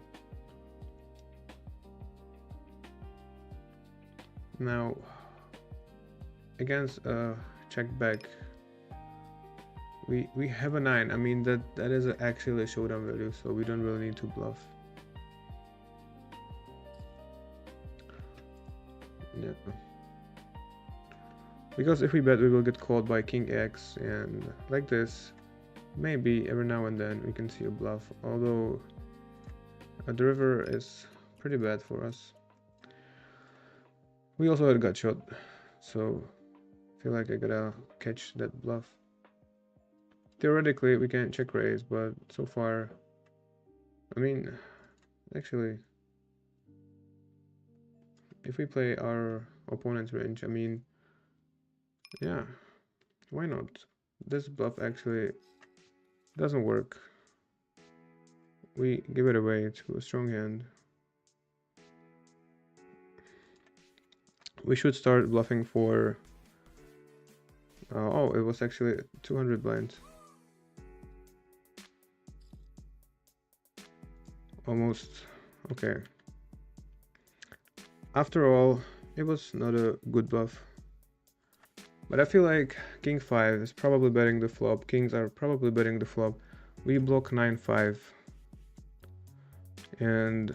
Now, against check back, we have a 9. I mean that is actually a showdown value, so we don't really need to bluff. Yeah. Because if we bet, we will get called by King X, and like this, maybe every now and then we can see a bluff. Although the river is pretty bad for us. We also had gut shot, so I feel like I gotta catch that bluff. Theoretically, we can check raise, but so far, I mean, actually, if we play our opponent's range, I mean, yeah, why not? This bluff actually doesn't work. We give it away to a strong hand. We should start bluffing for... oh, it was actually 200 blinds. Almost. Okay. After all, it was not a good bluff. But I feel like King 5 is probably betting the flop. Kings are probably betting the flop. We block 9-5. And...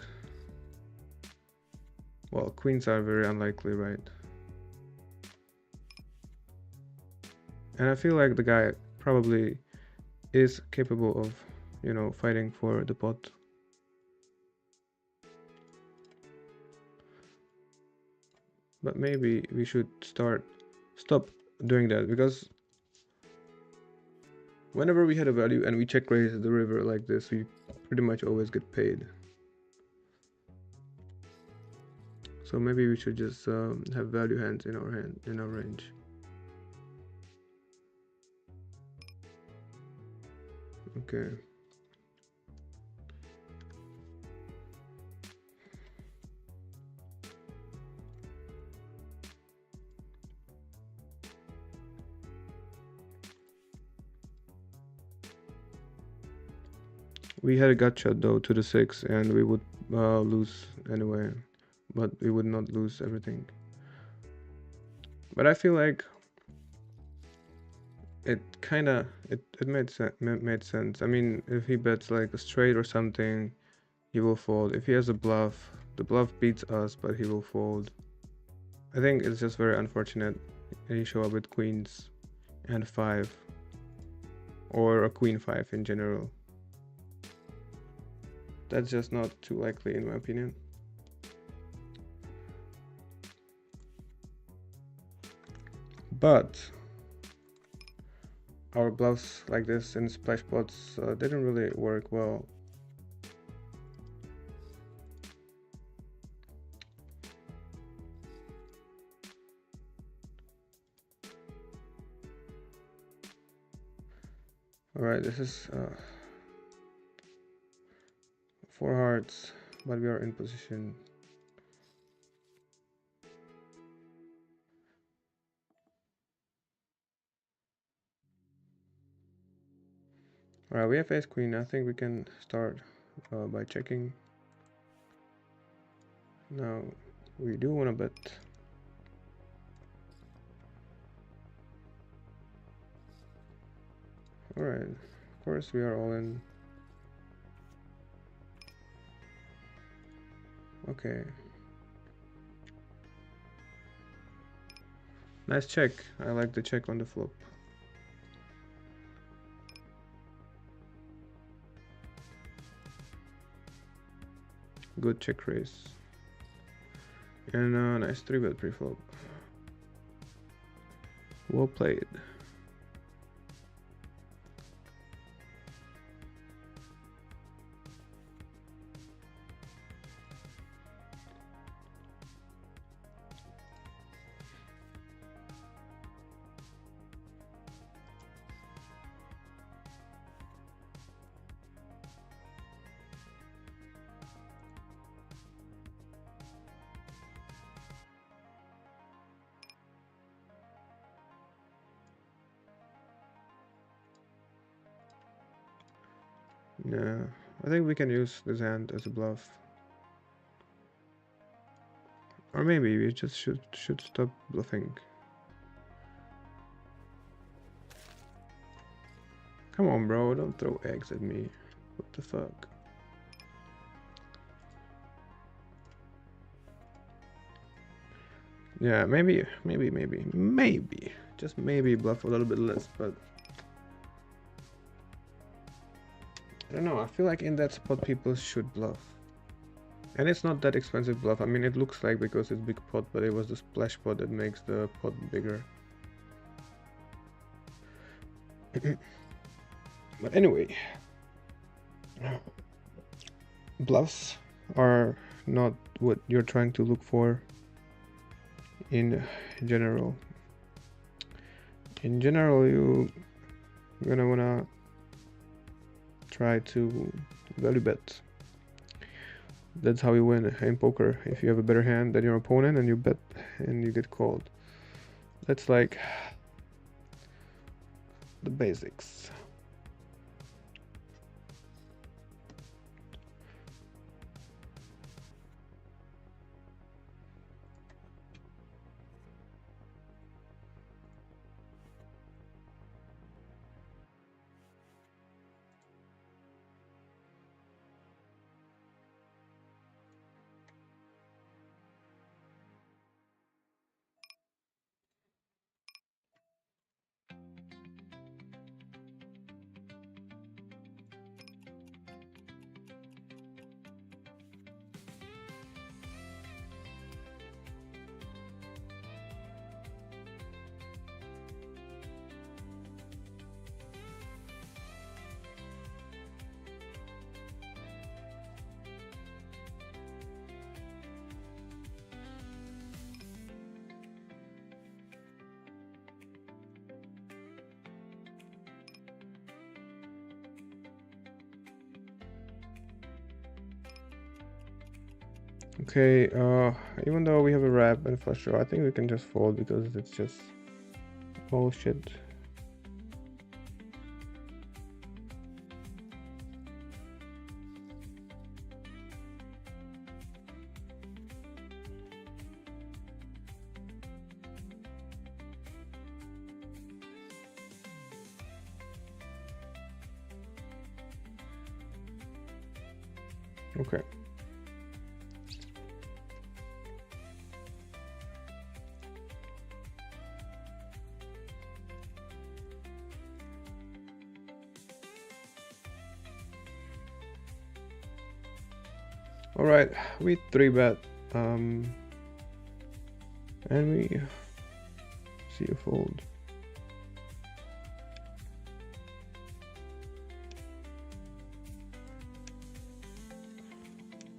well, queens are very unlikely, right? And I feel like the guy probably is capable of, you know, fighting for the pot. But maybe we should stop doing that, because whenever we had a value and we check raise the river like this, we pretty much always get paid. So maybe we should just have value hands in our range. Okay. We had a gut shot though to the 6 and we would lose anyway, but we would not lose everything. But I feel like it kinda it made sense. I mean, if he bets like a straight or something, he will fold. If he has a bluff, the bluff beats us, but he will fold. I think it's just very unfortunate he show up with queens and 5, or a queen 5 in general. That's just not too likely in my opinion. But our bluffs like this in splash pots didn't really work well. Alright, this is 4 hearts, but we are in position. Alright, we have ace queen. I think we can start by checking. Now we do want to bet. Alright, of course we are all in. Okay. Nice check. I like the check on the flop. Good check raise. And a nice 3-bet pre-flop. Well played. Yeah, I think we can use this hand as a bluff. Or maybe we just should stop bluffing. Come on, bro, don't throw eggs at me. What the fuck? Yeah, maybe, just maybe bluff a little bit less, but I don't know, I feel like in that spot people should bluff. And it's not that expensive bluff. I mean, it looks like because it's big pot, but it was the splash pot that makes the pot bigger. But anyway, bluffs are not what you're trying to look for in general. In general, you're gonna wanna try to value bet. That's how you win in poker. If you have a better hand than your opponent and you bet and you get called. That's like the basics. Okay, even though we have a wrap and flush draw, I think we can just fold because it's just bullshit. Okay. All right, we 3-bet, and we see a fold.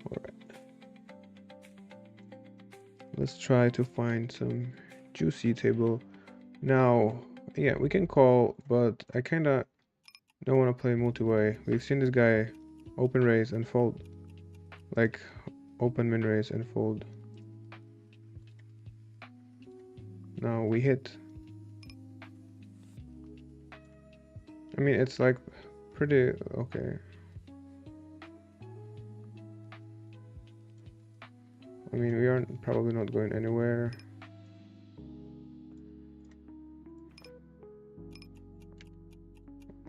All right. Let's try to find some juicy table. Now, yeah, we can call, but I kinda don't want to play multi-way. We've seen this guy open raise and fold. Like, open min raise and fold. Now we hit. I mean, it's like pretty okay. I mean, we are probably not going anywhere.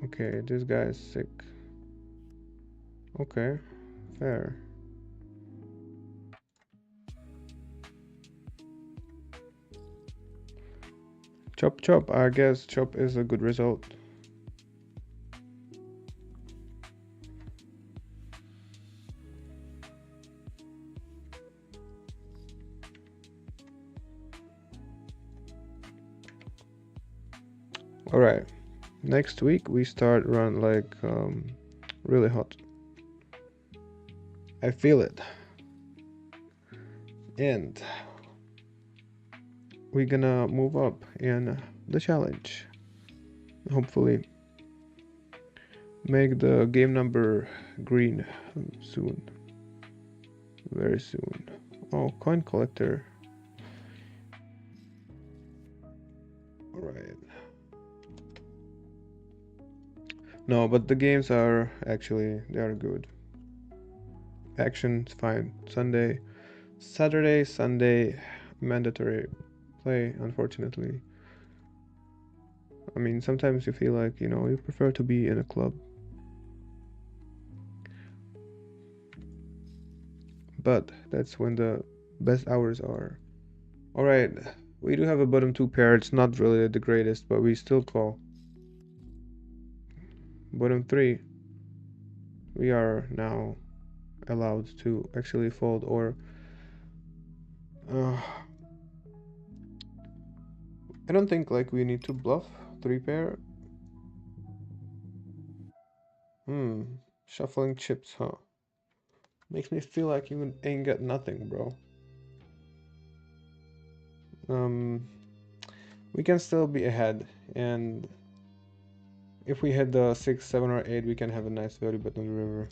Okay, this guy is sick. Okay, fair. Chop chop, I guess chop is a good result. All right, next week we start run like really hot. I feel it. And we're gonna move up in the challenge. Hopefully make the game number green soon. Very soon. Oh, coin collector. Alright. No, but the games are actually, they are good. Action's fine. Saturday, Sunday, mandatory play, unfortunately. I mean, sometimes you feel like, you prefer to be in a club. But that's when the best hours are. Alright, we do have a bottom two pair. It's not really the greatest, but we still call. Bottom three, we are now allowed to actually fold, or I don't think like we need to bluff 3-pair. Shuffling chips, huh? Makes me feel like you ain't got nothing, bro. We can still be ahead, and if we hit the 6, 7, or 8, we can have a nice value bet on the river.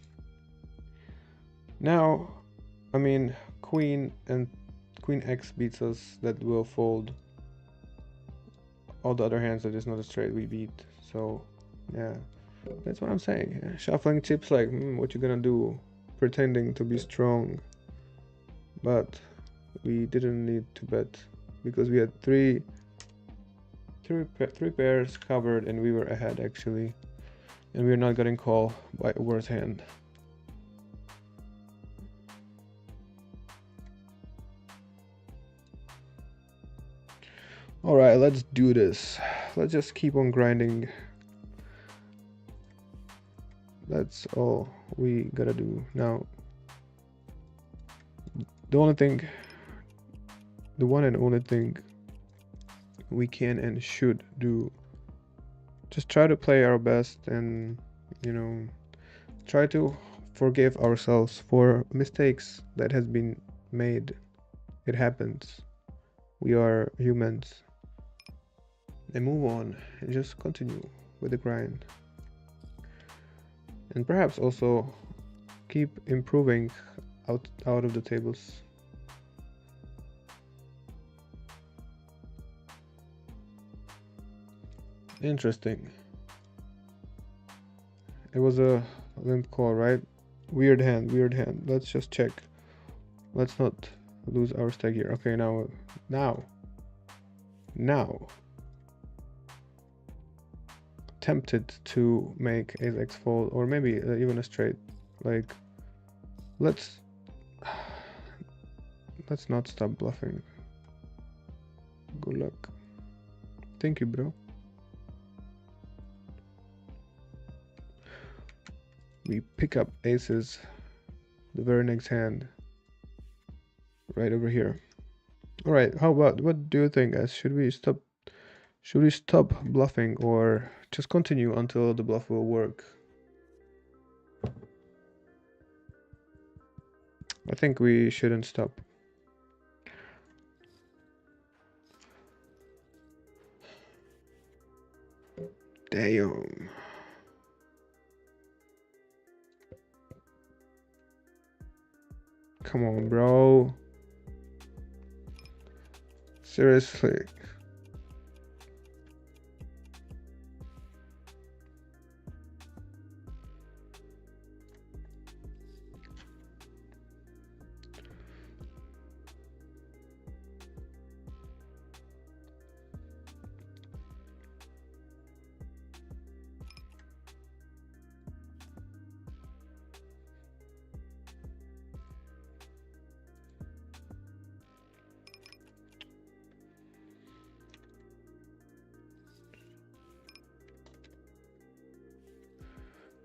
Now, I mean, Queen X beats us, that will fold. All the other hands that is not a straight, we beat. So, yeah, that's what I'm saying. Shuffling chips, like, what you gonna do? Pretending to be strong. But we didn't need to bet because we had three pairs covered, and we were ahead actually, and we are not getting called by a worse hand. All right, let's do this. Let's just keep on grinding. That's all we gotta do now. The one and only thing we can and should do, just try to play our best, and try to forgive ourselves for mistakes that has been made. It happens. We are humans. And move on and just continue with the grind. And perhaps also keep improving out of the tables. Interesting. It was a limp call, right? Weird hand. Let's just check. Let's not lose our stake here. Okay, now. Tempted to make ace x fold, or maybe even a straight. Like, Let's not stop bluffing. Good luck. Thank you, bro. We pick up aces the very next hand. Right over here. Alright, how about, what do you think, guys? Should we stop bluffing or just continue until the bluff will work? I think we shouldn't stop. Damn. Come on, bro. Seriously.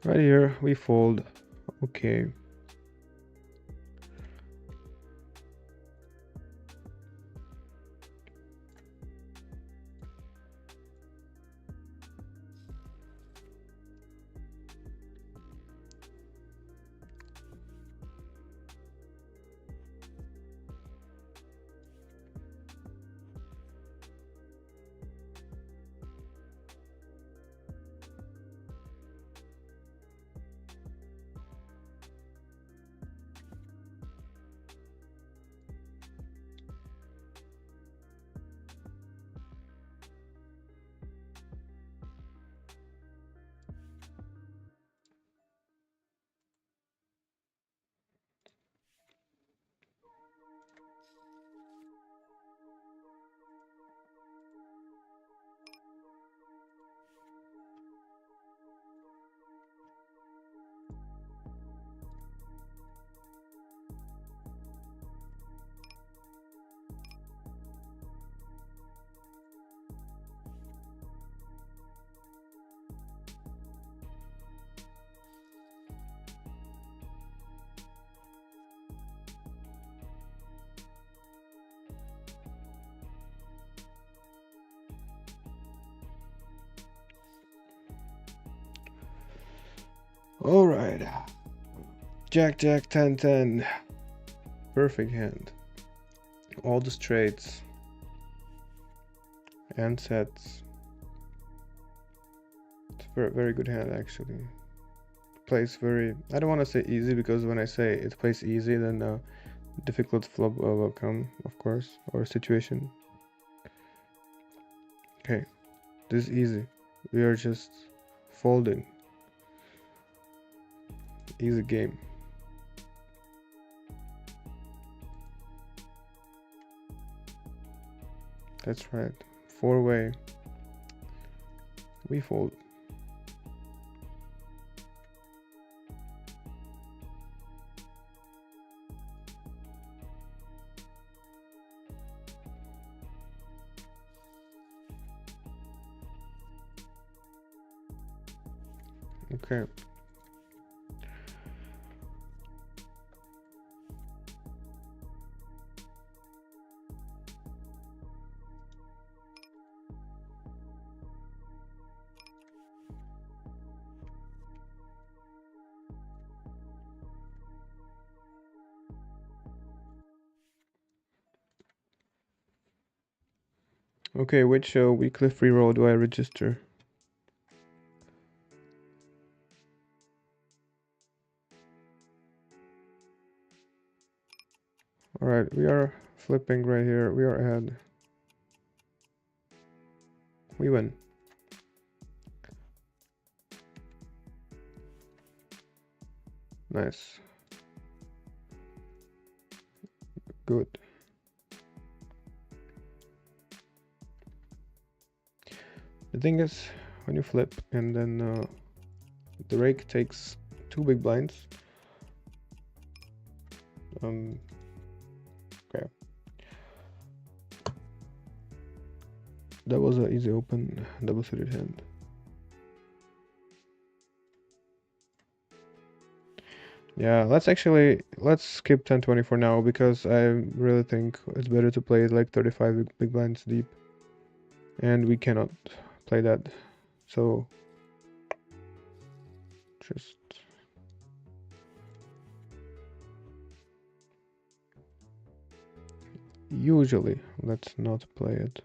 Right here, we fold. Okay. All right. Jack, 10, 10. Perfect hand. All the straights and sets. It's a very, very good hand, actually. Plays very, I don't want to say easy, because when I say it plays easy, then difficult flop will come, of course, or situation. Okay, this is easy. We are just folding. Easy game. That's right. 4-way. We fold. Okay. Okay, which weekly free roll do I register? Alright, we are flipping right here. We are ahead. We win. Nice. Good. The thing is, when you flip and then the rake takes 2 big blinds, Okay. That was an easy open, double-suited hand. Yeah, let's skip 10-20 for now, because I really think it's better to play like 35 big blinds deep, and we cannot play that. So just usually let's not play it.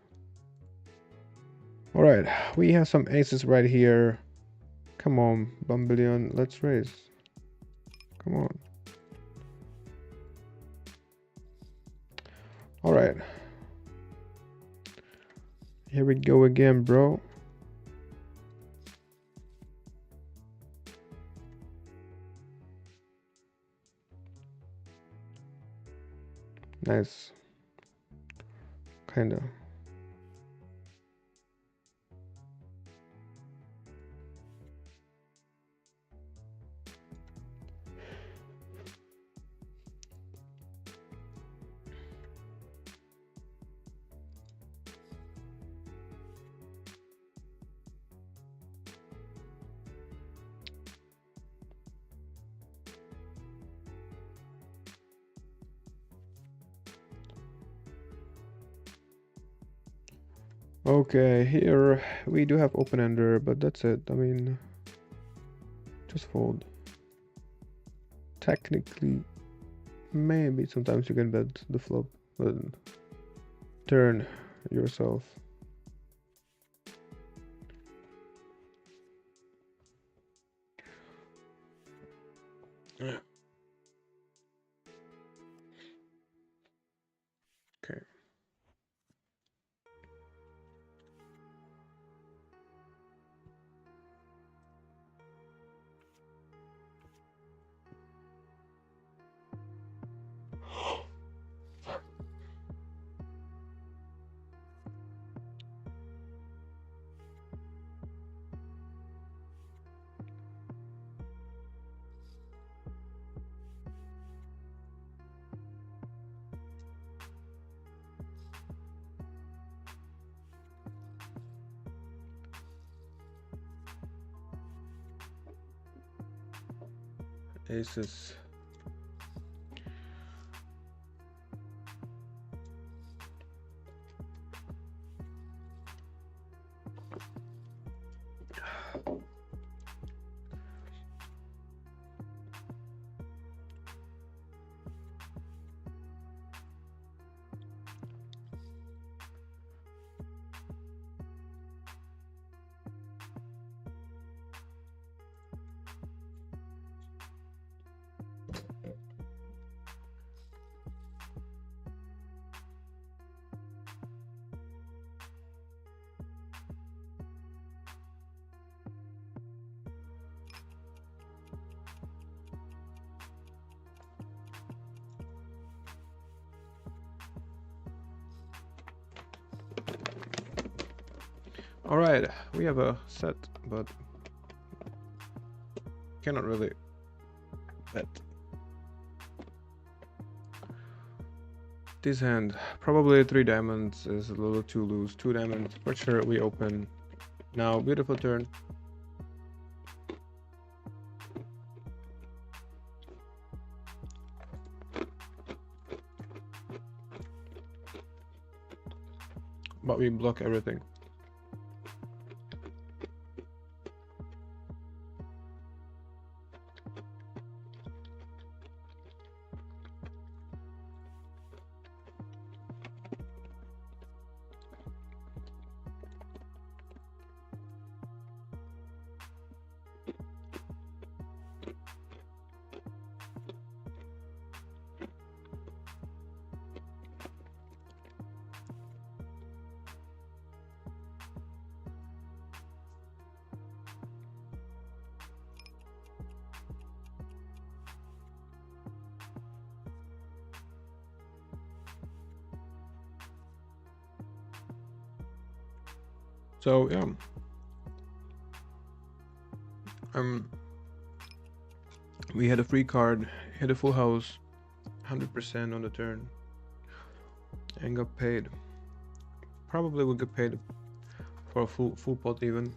All right, we have some aces right here. Come on, Bambillion, let's raise. Come on. All right. Here we go again, bro. Nice. Kinda. Okay, here we do have open-ender, but that's it. I mean, just fold. Technically, maybe sometimes you can bet the flop, but turn yourself. Yeah. Okay. Aces. All right, we have a set, but cannot really bet. This hand, probably 3 diamonds is a little too loose. 2 diamonds, for sure we open. Now, beautiful turn. But we block everything. So yeah, we had a free card, hit a full house, 100% on the turn and got paid. Probably would get paid for a full pot even.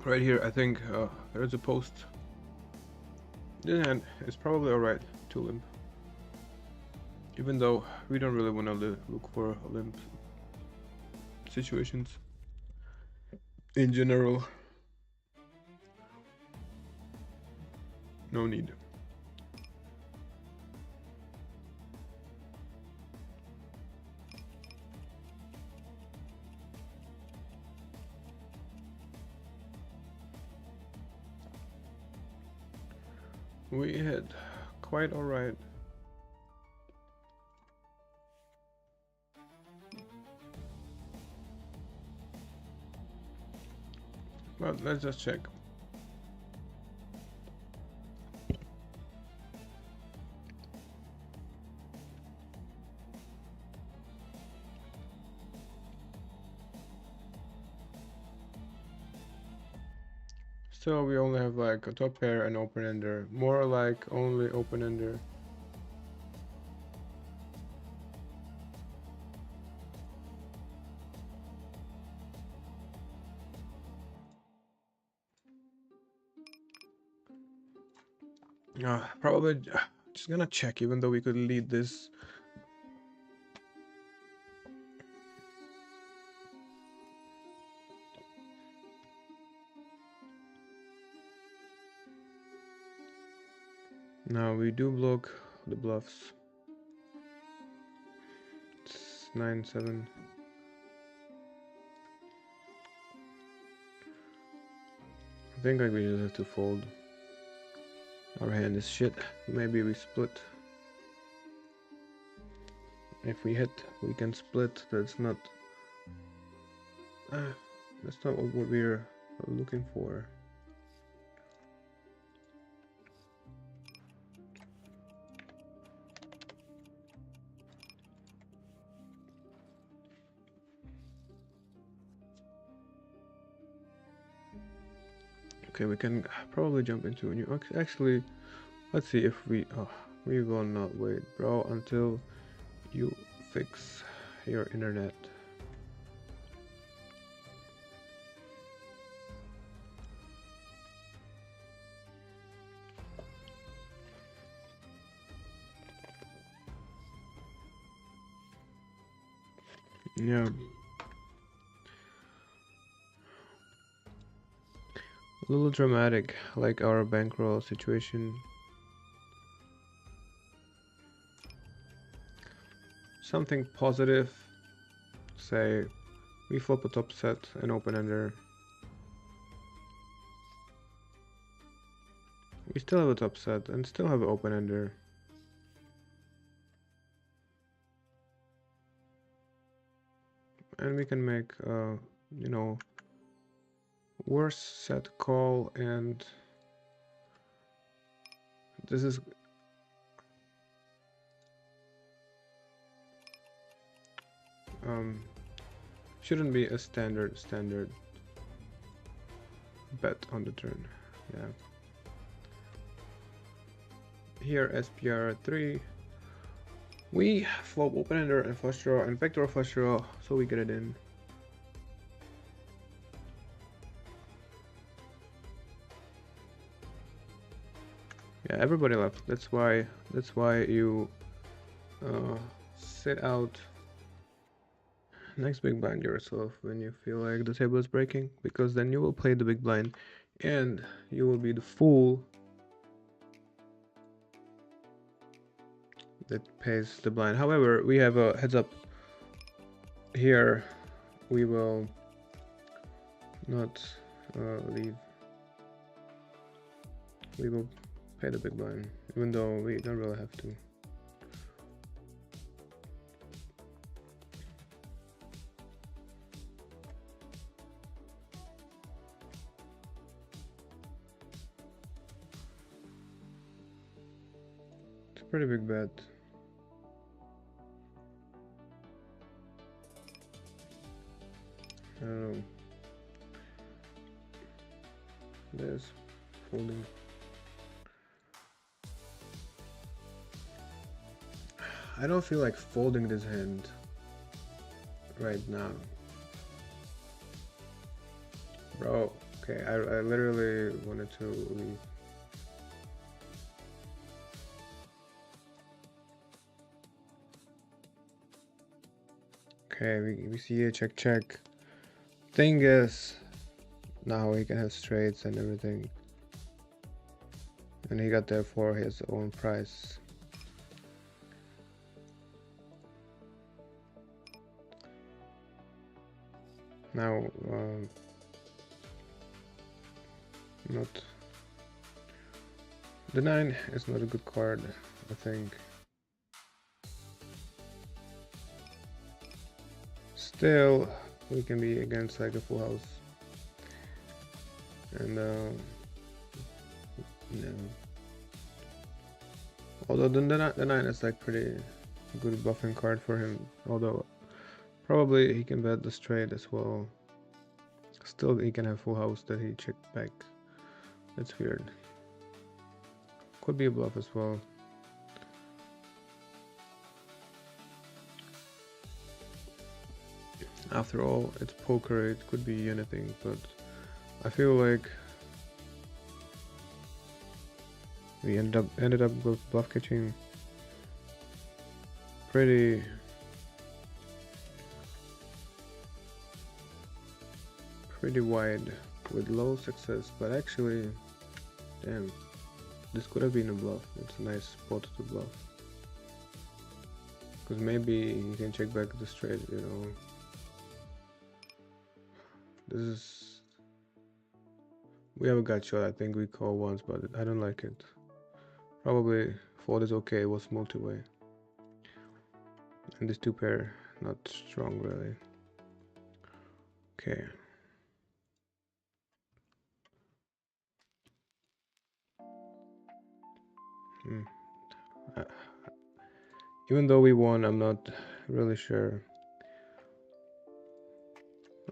Right here, I think there's a post. This hand is probably alright to limp, even though we don't really want to look for limp situations in general. No need. We hit quite alright. But let's just check. So we only have like a top pair and open ender, more like only open ender. Probably just gonna check, even though we could lead this. Now we do block the bluffs. It's 9-7. I think like we just have to fold. Our hand is shit. Maybe we split. If we hit, we can split. That's not what we're looking for. Okay, we can probably jump into a new. Actually, let's see if we. Oh, we will not wait, bro, until you fix your internet. Yeah. A little dramatic, like our bankroll situation. Something positive. Say, we flop a top set and open ender. We still have a top set and still have an open ender. And we can make, you know, worse set call, and this is shouldn't be a standard bet on the turn. Yeah. Here SPR 3, We flop open-ender and flush draw and backdoor flush draw, so we get it in. Yeah, everybody left. That's why you sit out next big blind yourself when you feel like the table is breaking, because then you will play the big blind and you will be the fool that pays the blind. However, we have a heads up here. We will not leave. We will pay the big blind, even though we don't really have to. It's a pretty big bet. I don't know. There's folding. I don't feel like folding this hand right now. Bro, okay, I literally wanted to leave. Okay, we see a check. Thing is, now he can have straights and everything. And he got there for his own price. Now, not the 9 is not a good card, I think. Still, we can be against like a full house, and no. Although the 9 is like pretty good bluffing card for him, although probably he can bet the straight as well. Still, he can have full house that he checked back. That's weird. Could be a bluff as well. After all, it's poker, it could be anything, but I feel like we ended up with bluff catching pretty wide with low success, but actually, damn, this could have been a bluff. It's a nice spot to bluff, because maybe you can check back the straight, you know. This is, we have a gut shot. I think we call once, but I don't like it. Probably fold is okay. It was multi-way, and this 2 pair not strong really. Okay. Even though we won, I'm not really sure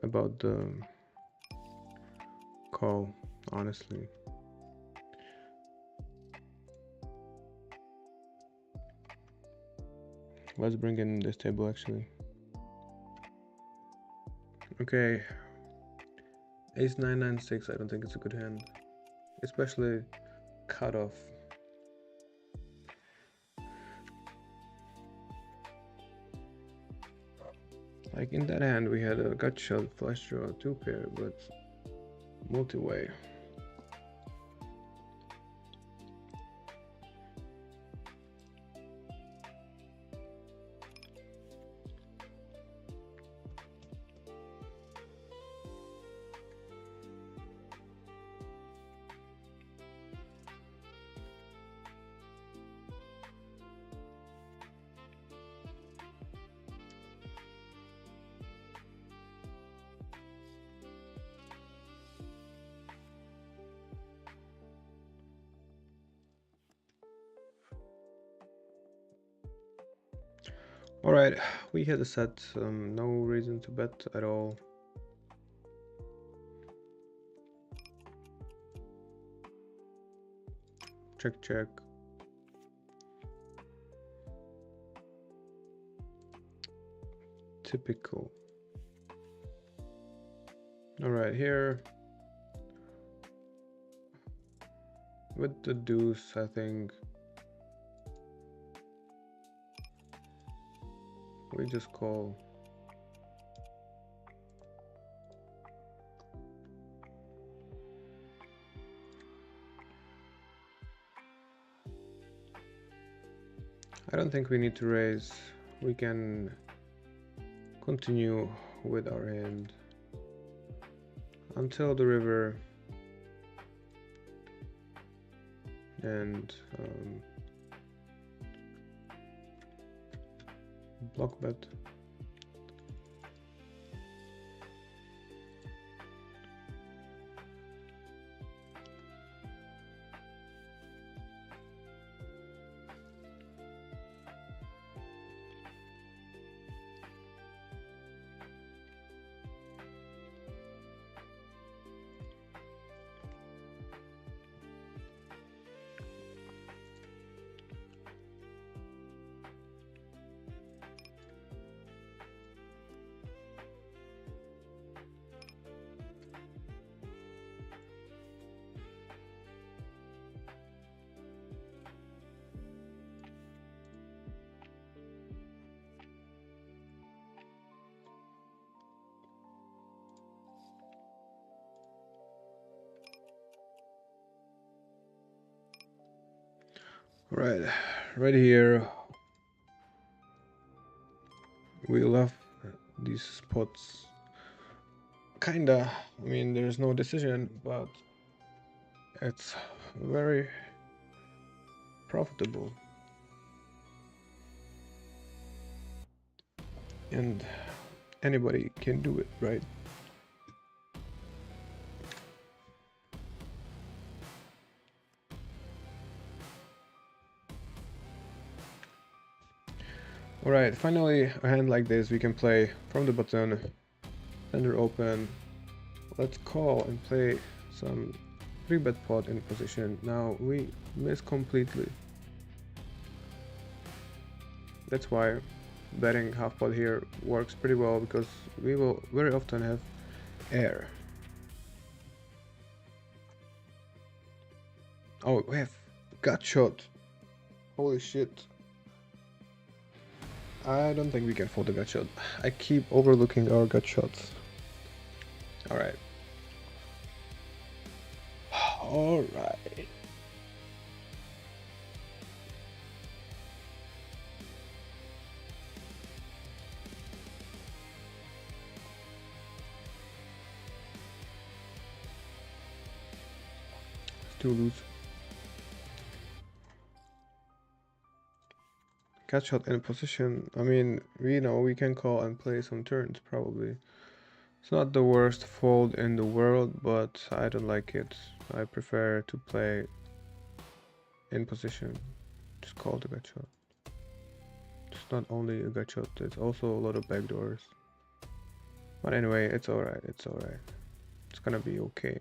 about the call, honestly. Let's bring in this table actually. Okay. Ace 9 9 6. I don't think it's a good hand, especially cut off. Like in that hand, we had a gut shot, flush draw, 2 pair, but multi-way. Alright, we had a set, no reason to bet at all. Check. typical. Alright, here with the deuce, I think we just call. I don't think we need to raise. We can continue with our hand until the river, and block bet. Right here, we love these spots. Kinda, I mean, there's no decision, but it's very profitable. And anybody can do it, right? Alright, finally a hand like this we can play from the button, center open. Let's call and play some 3-bet pot in position. Now we miss completely. That's why betting half pot here works pretty well, because we will very often have air. Oh, we have gut shot. Holy shit. I don't think we can fold the gut shot. I keep overlooking our gut shots. Alright. Alright. Still lose. Gut shot in position. I mean, we know we can call and play some turns probably. It's not the worst fold in the world, but I don't like it. I prefer to play in position. Just call the gut shot. It's not only a gut shot, it's also a lot of backdoors. But anyway, it's alright, it's alright. It's gonna be okay.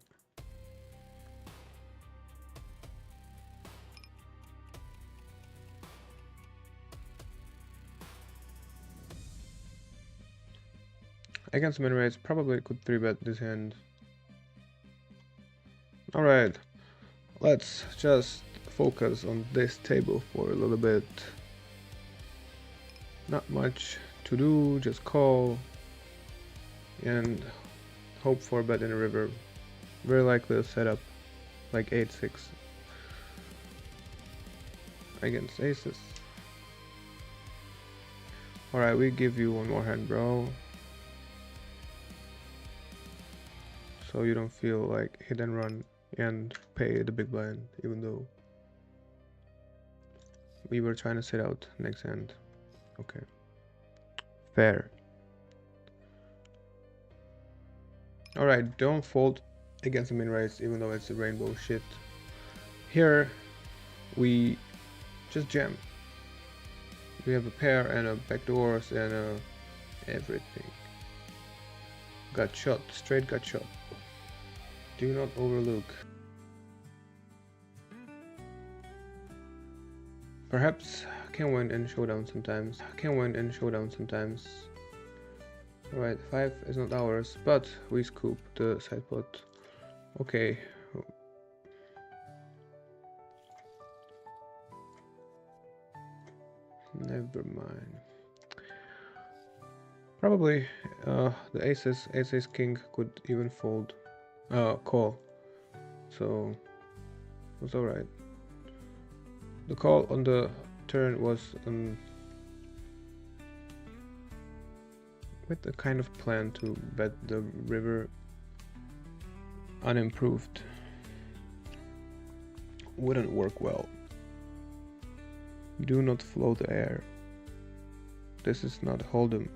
Against min raise, probably could 3-bet this hand. Alright, let's just focus on this table for a little bit. Not much to do, just call and hope for a bet in the river. Very likely a setup like 8-6 against aces. Alright, we give you one more hand, bro. So you don't feel like hit and run and pay the big blind, even though we were trying to sit out next hand. Okay. Fair. Alright, don't fold against the min raise, even though it's a rainbow shit. Here, we just jam. We have a pair and a backdoors and everything. Gut shot, straight gut shot. Do not overlook. Perhaps can win in showdown sometimes. Alright, 5 is not ours, but we scoop the side pot. Okay. Never mind. Probably the ace king could even fold, call. So it was alright. The call on the turn was with a kind of plan to bet the river unimproved. Wouldn't work well. Do not float the air. This is not Hold'em.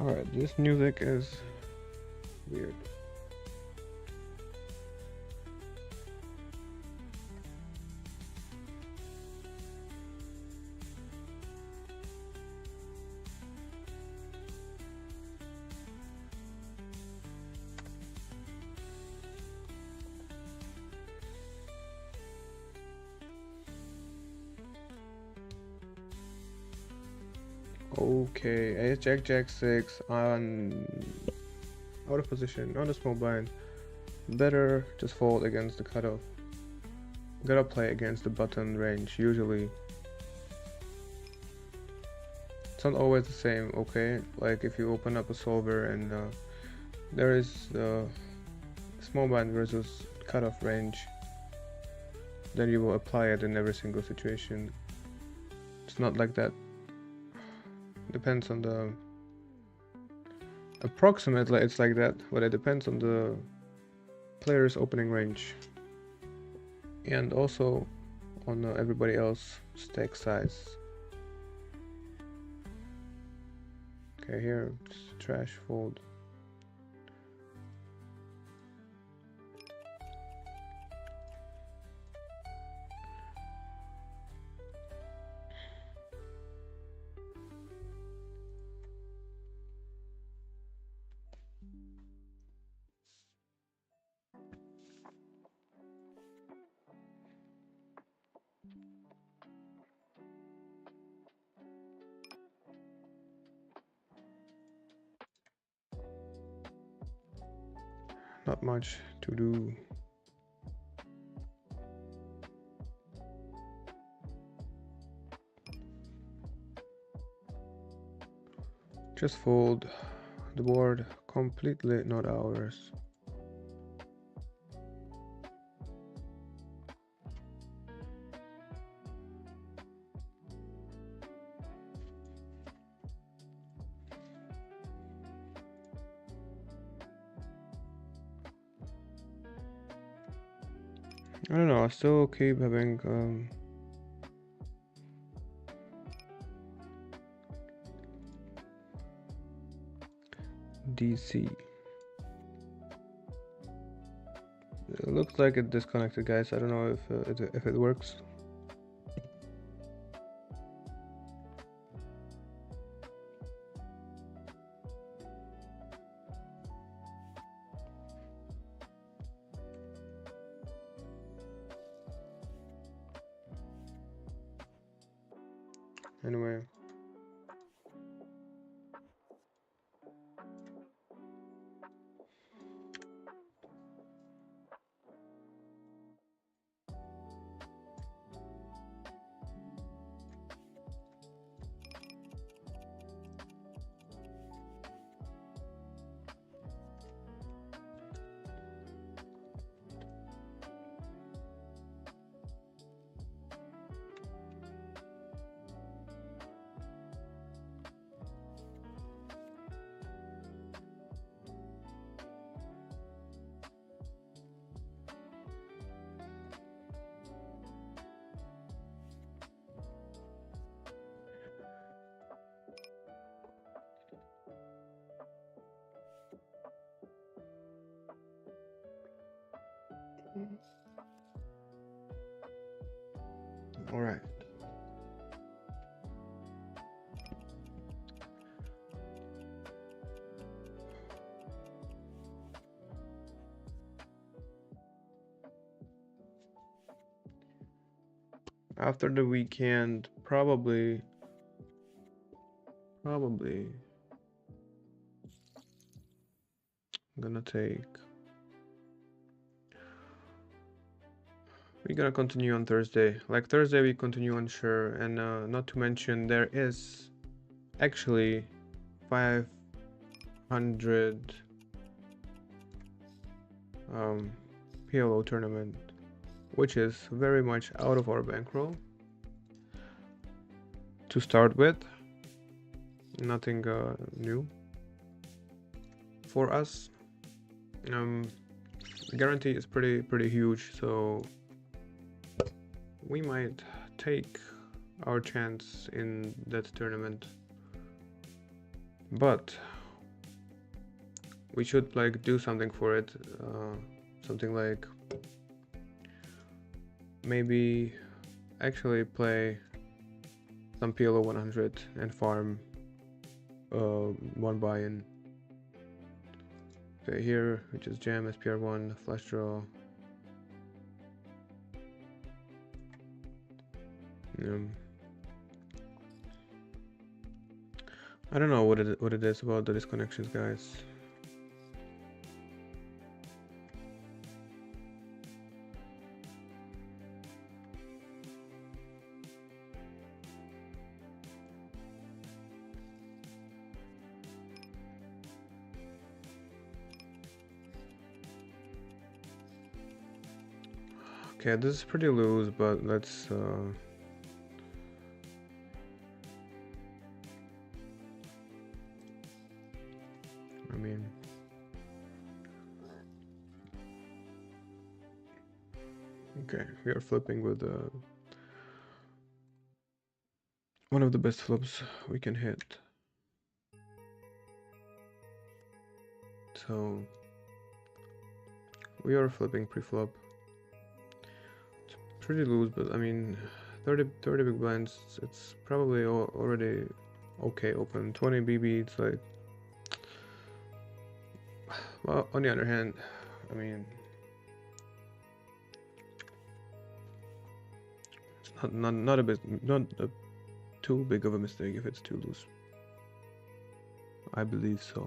Alright, this music is weird. Okay, ace jack jack 6 on out of position on the small blind. Better just fold against the cutoff. Gotta play against the button range usually. It's not always the same, okay? Like if you open up a solver and there is small blind versus cutoff range, then you will apply it in every single situation. It's not like that. Depends on the approximately it's like that, but it depends on the player's opening range and also on everybody else stack size. Okay, here it's trash fold. Not much to do. Just fold the board, completely not ours. I don't know, I still keep having DC. It looks like it disconnected, guys. I don't know if it works. Anyway. All right. After the weekend, probably I'm gonna take. We're gonna continue on Thursday. Like Thursday, we continue on Sure, and not to mention there is actually 500 PLO tournament, which is very much out of our bankroll. To start with, nothing new for us. Guarantee is pretty huge, so we might take our chance in that tournament, but we should like do something for it, something like maybe actually play some PLO 100 and farm one buy-in. Okay, here we just jam SPR1, flush draw. I don't know what it is about the disconnections, guys. Okay, this is pretty loose, but let's I mean, okay, we are flipping with one of the best flips we can hit. So we are flipping pre-flop. It's pretty loose, but I mean 30 big blinds, it's probably already okay open. 20 BB, it's like, well, on the other hand, I mean, it's not a too big of a mistake if it's too loose. I believe so.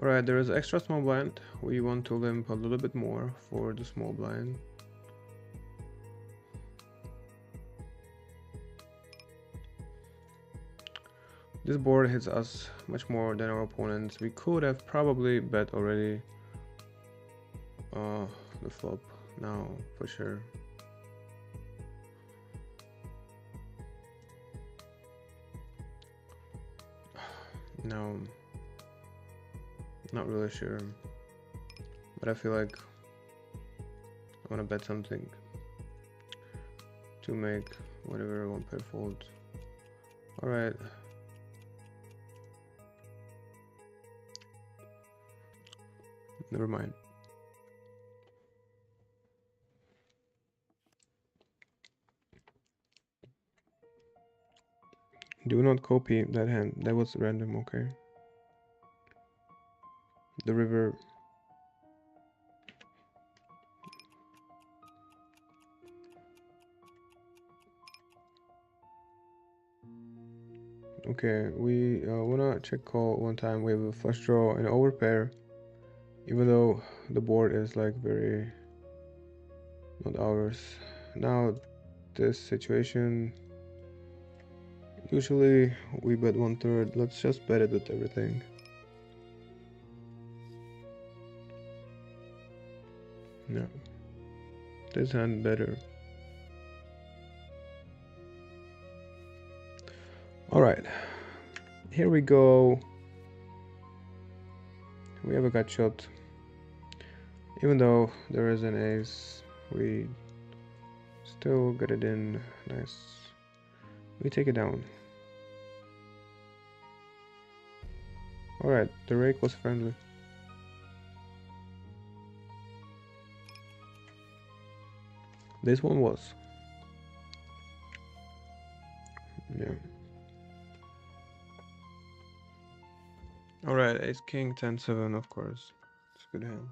Alright, there is extra small blind. We want to limp a little bit more for the small blind. This board hits us much more than our opponents. We could have probably bet already the flop now for sure. No, not really sure, but I feel like I want to bet something to make whatever one pair folds. Alright. Never mind. Do not copy that hand. That was random, okay? The river. Okay, we wanna check call one time. We have a flush draw and overpair, even though the board is like very not ours. Now this situation, usually we bet 1/3. Let's just bet it with everything. No, this hand better. All right, here we go. We have a gut shot. Even though there is an ace, we still get it in. Nice. We take it down. Alright, the rake was friendly. This one was. Yeah. Alright, ace king 10-7, of course. It's a good hand.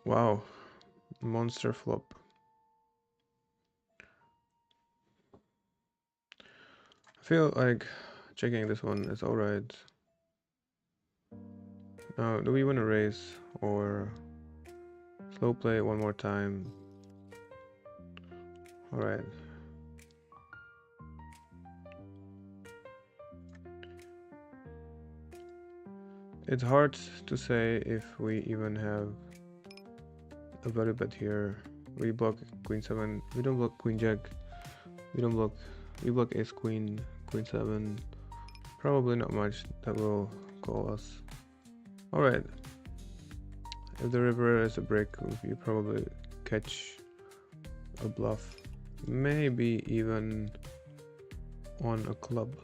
Wow, monster flop. I feel like checking this one is alright. Now, do we want to raise or slow play one more time? Alright. It's hard to say if we even have a value bet here. We block queen 7. We don't block queen jack. We block ace queen, queen 7. Probably not much that will call us. Alright. If the river is a brick, you probably catch a bluff. Maybe even on a club.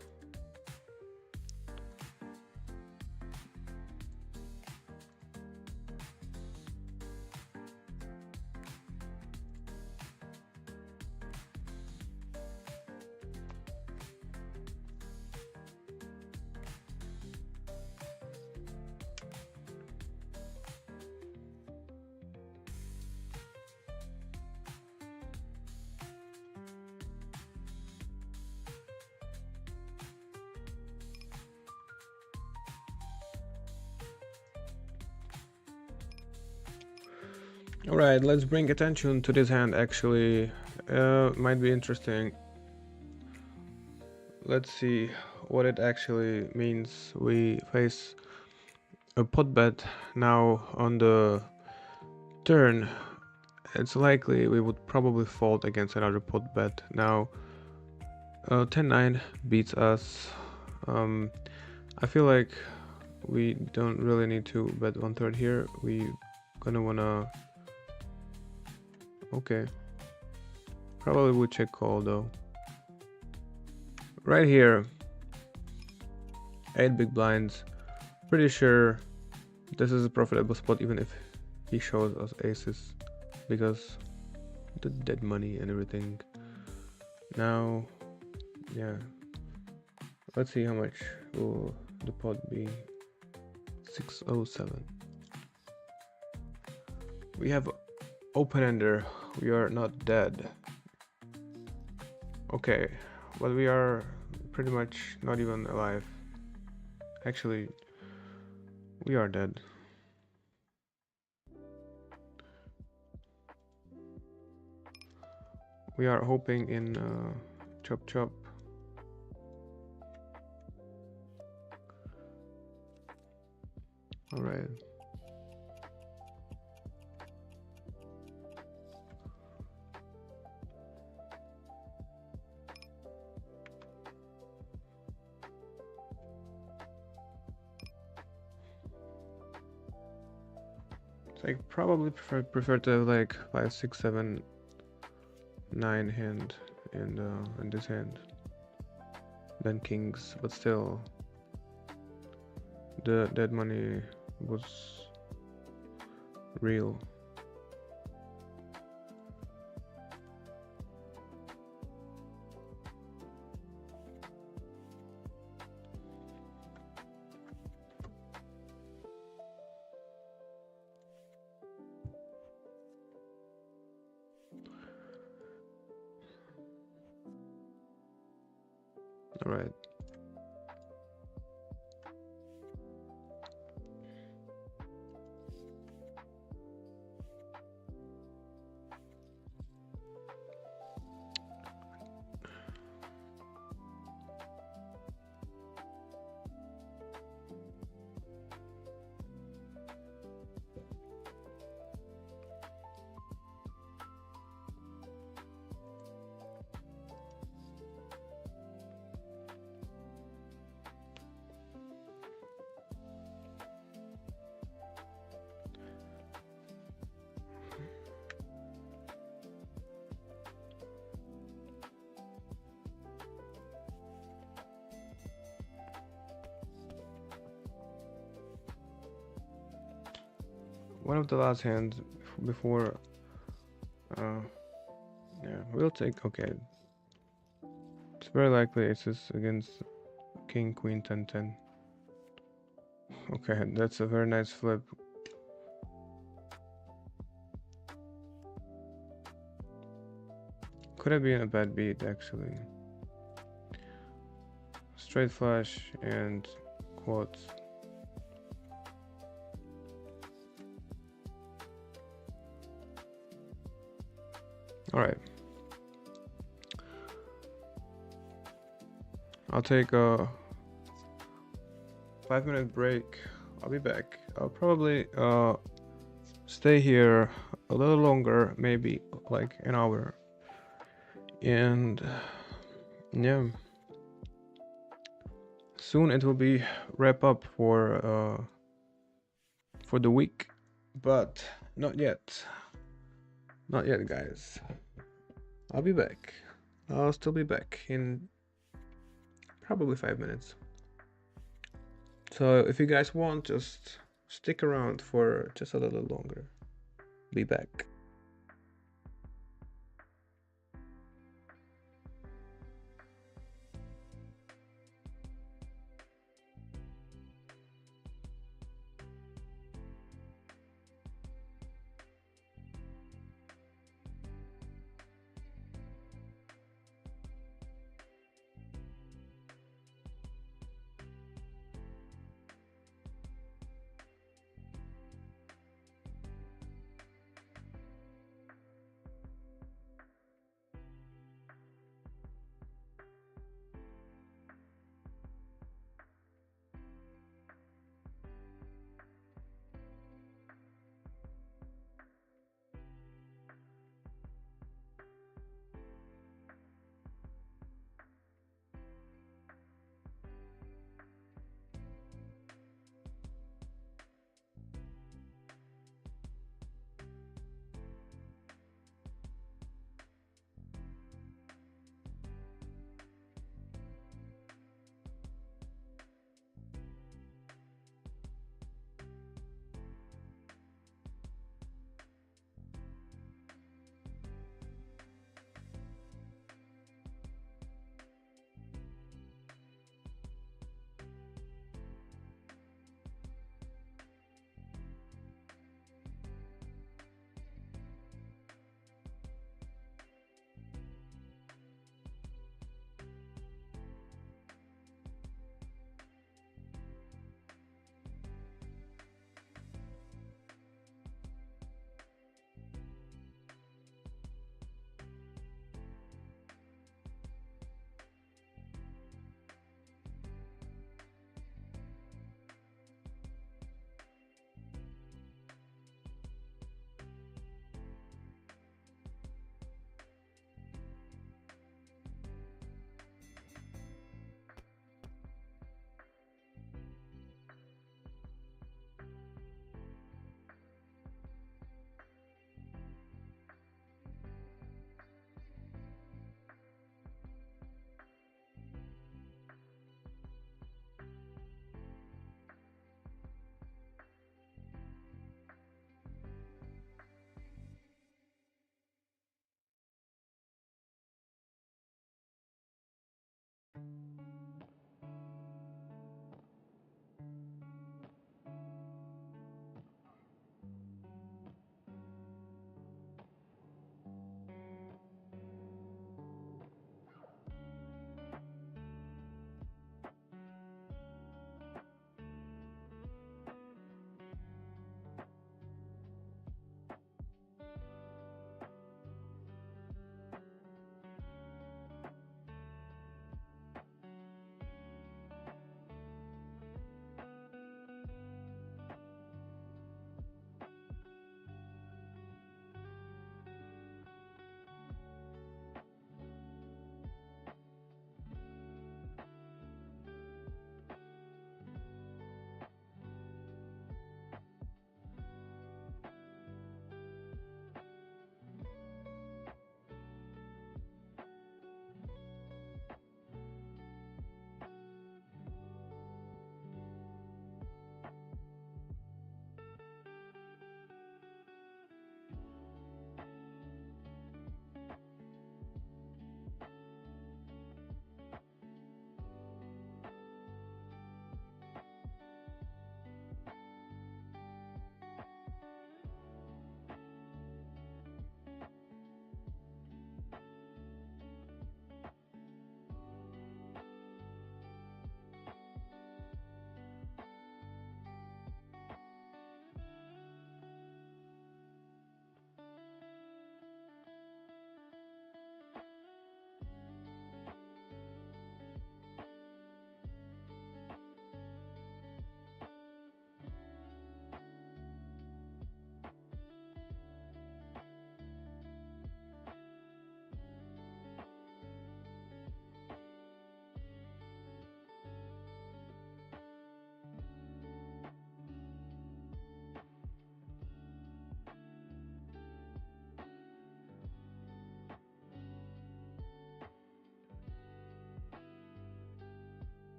Alright, let's bring attention to this hand actually. Might be interesting. Let's see what it actually means. We face a pot bet now on the turn. It's likely we would probably fold against another pot bet. Now 10-9 beats us. I feel like we don't really need to bet 1/3 here. We gonna wanna... Okay. Probably would check call though. Right here. 8 big blinds. Pretty sure this is a profitable spot even if he shows us aces. Because the dead money and everything. Now, yeah. Let's see how much will the pot be. 607. We have open-ender. We are not dead. Okay, but we are pretty much not even alive. Actually, we are dead. We are hoping in chop chop. All right. So I probably prefer to have like 5, 6, 7, 9 hand in this hand than kings, but still the dead money was real. All right. one of the last hands before. Uh, yeah, we'll take. Okay, it's very likely it's just against King Queen 10-10. Okay, that's a very nice flip. Could have been a bad beat actually. Straight flush and quotes. All right. I'll take a 5-minute break. I'll be back. I'll probably stay here a little longer, maybe like an hour. And yeah, soon it will be wrap up for the week, but not yet. Not yet, guys. I'll be back. I'll still be back in probably 5 minutes. So if you guys want, just stick around for just a little longer. Be back.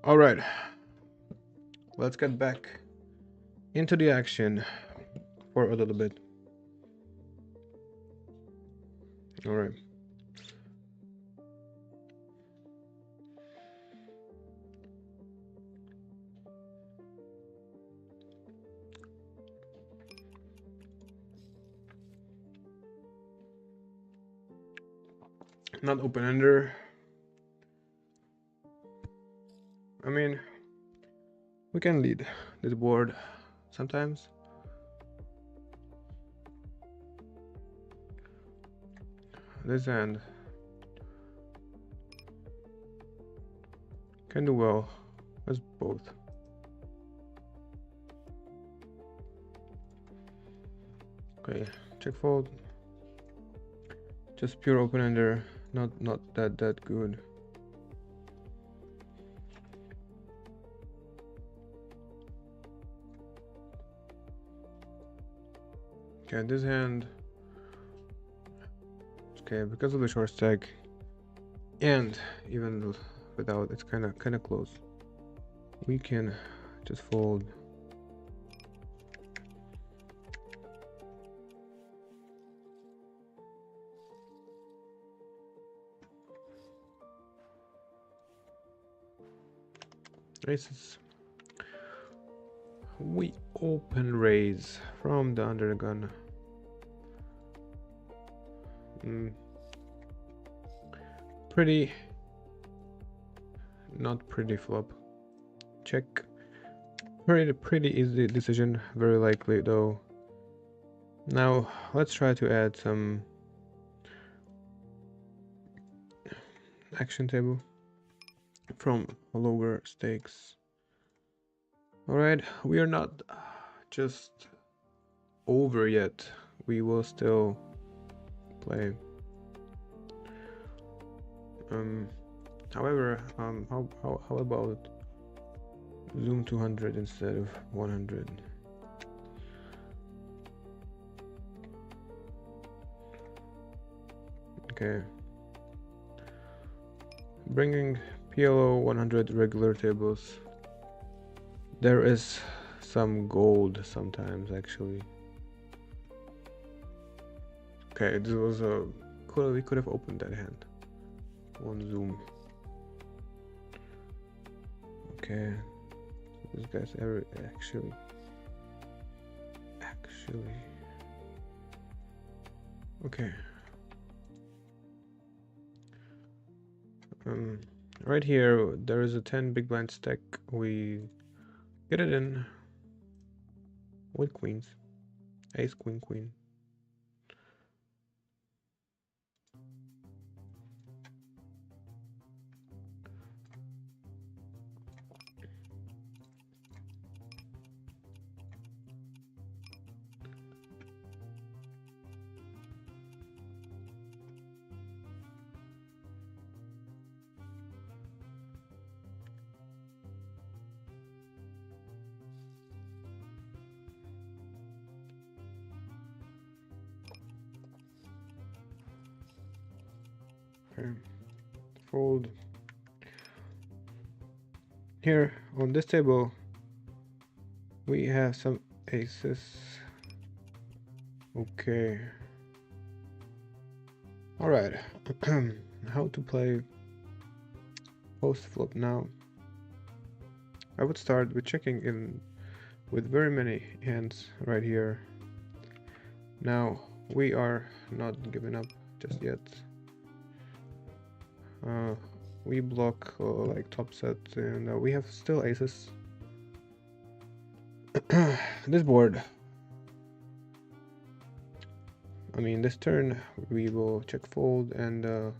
All right, let's get back into the action for a little bit. All right. Not open-ender. I mean, we can lead this board sometimes. This hand can do well as both. Okay, check fold. Just pure open-ender, not that good. Okay, this hand. Okay, because of the short stack, and even without, it's kind of close. We can just fold. Aces. We open raise from the under the gun. Pretty, not pretty flop. Check. Pretty easy decision. Very likely though. Now let's try to add some action table from lower stakes. All right, we are not just over yet. We will still play. However, how about zoom 200 instead of 100? Okay. Bringing PLO 100 regular tables. There is some gold sometimes actually. Okay, this was a we could have opened that hand. One zoom. Okay, this guy's actually. Okay. Right here there is a 10 big blind stack. We get it in with queens. Ace, queen, queen. Okay. Fold. Here on this table we have some aces. Okay. All right. How to play post flop now? I would start with checking in with very many hands right here. Now we are not giving up just yet. We block like top set, and we have still aces. This board, I mean this turn we will check fold and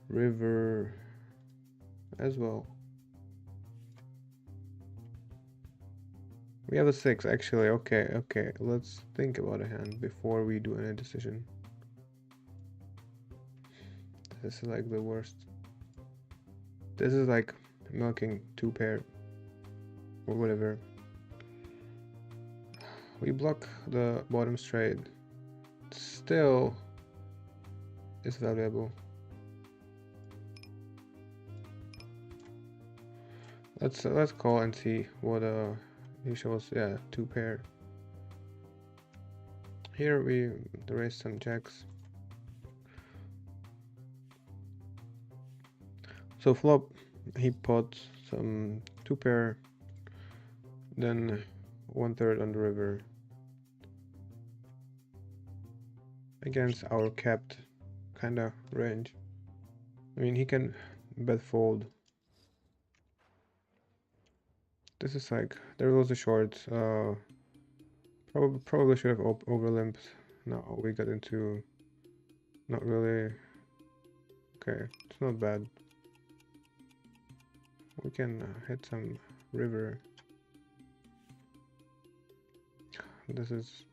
river as well. We have a 6 actually. Okay, let's think about a hand before we do any decision. This is like the worst. This is like milking 2 pair or whatever. We block the bottom straight. Still is valuable. Let's call and see what he shows. Yeah, 2 pair. Here we raise some jacks. So flop, he put some 2 pair, then 1/3 on the river against our capped kinda range. I mean, he can bet fold. This is like, there was a short. Probably should have overlimped. No, we got into. Not really. Okay, it's not bad. We can hit some river. This is.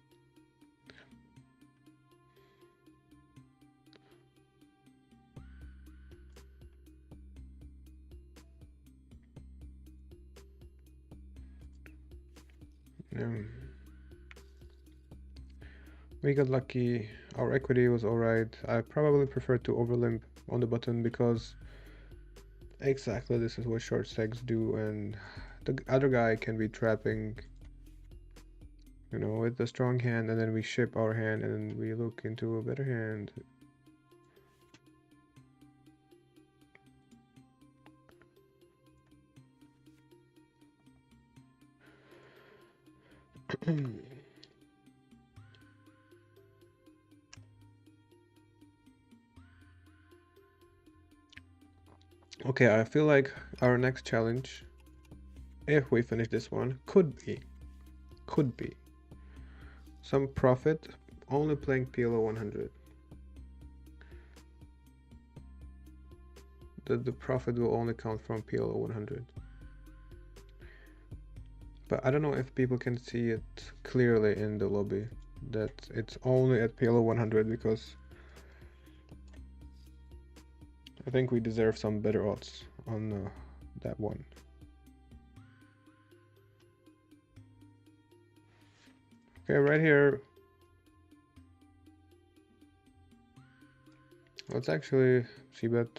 We got lucky. Our equity was alright. I probably prefer to overlimp on the button because exactly this is what short stags do, and the other guy can be trapping, you know, with the strong hand, and then we ship our hand and then we look into a better hand. Okay, I feel like our next challenge, if we finish this one, could be some profit only playing PLO 100. The profit will only count from PLO 100. But I don't know if people can see it clearly in the lobby that it's only at PLO 100, because I think we deserve some better odds on that one. Okay, right here. Let's actually see bet.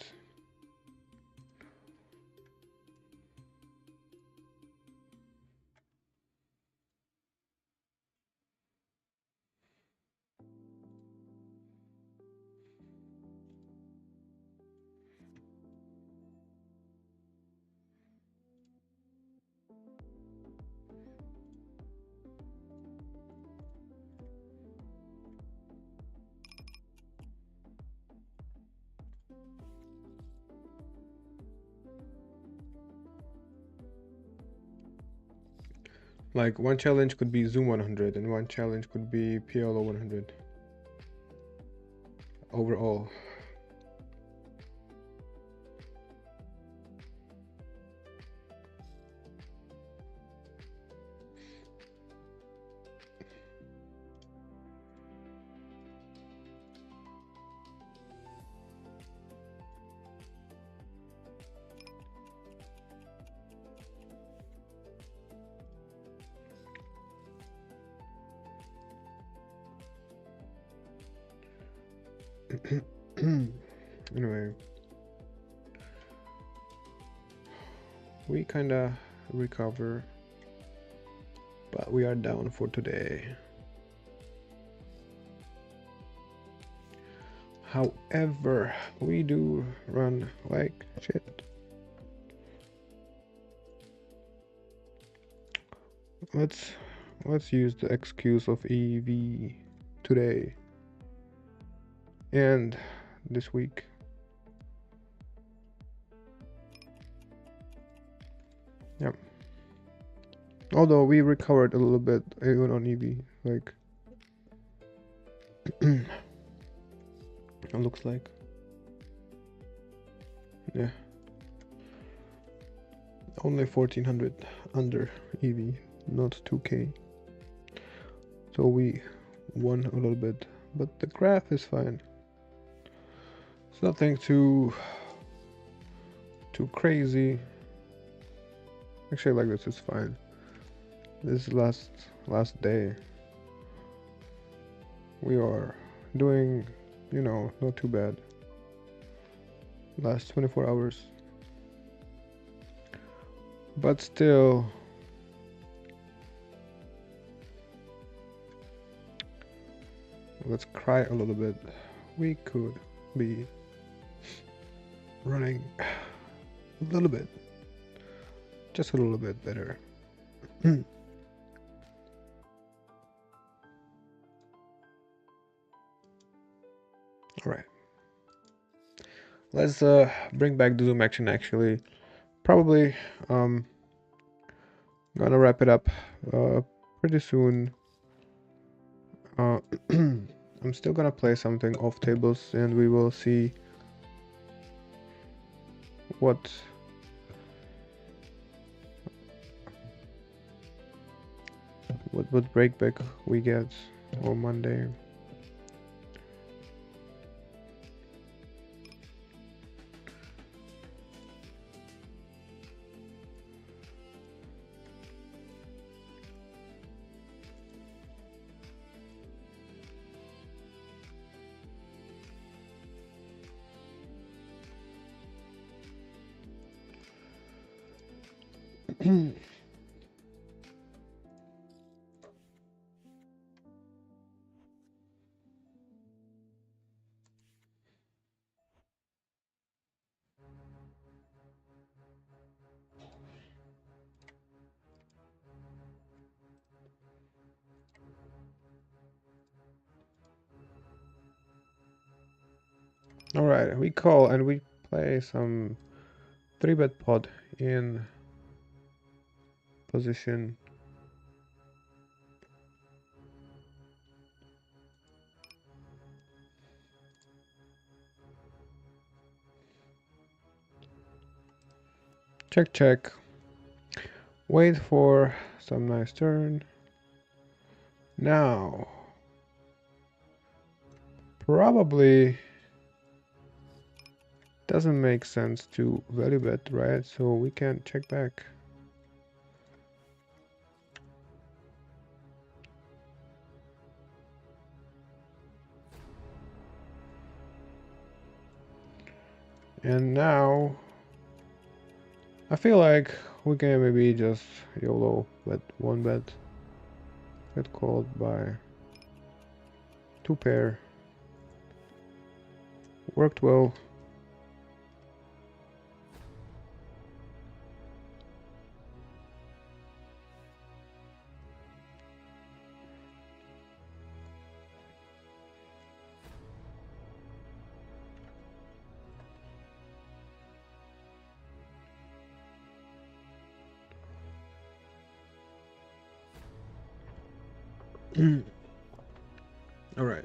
Like, one challenge could be Zoom 100 and one challenge could be PLO 100 overall. Anyway, we kinda recover, but we are down for today. However, we do run like shit. Let's use the excuse of EV today and this week. Yep. Although we recovered a little bit even on EV, like it looks like. Yeah. Only 1400 under EV, not 2K. So we won a little bit, but the graph is fine. It's nothing too crazy. Actually, like this is fine. This last day. We are doing, you know, not too bad. Last 24 hours. But still, let's cry a little bit. We could be running a little bit, just a little bit better. All right. Let's bring back the Zoom action actually. Probably gonna wrap it up pretty soon. I'm still gonna play something off tables and we will see what breakback we get on Monday. All right, we call and we play some 3-bet pot in position. Check, check. Wait for some nice turn. Now, probably doesn't make sense to value bet, right? So we can check back. And now I feel like we can maybe just YOLO bet 1-bet. Get called by 2-pair. Worked well. All right.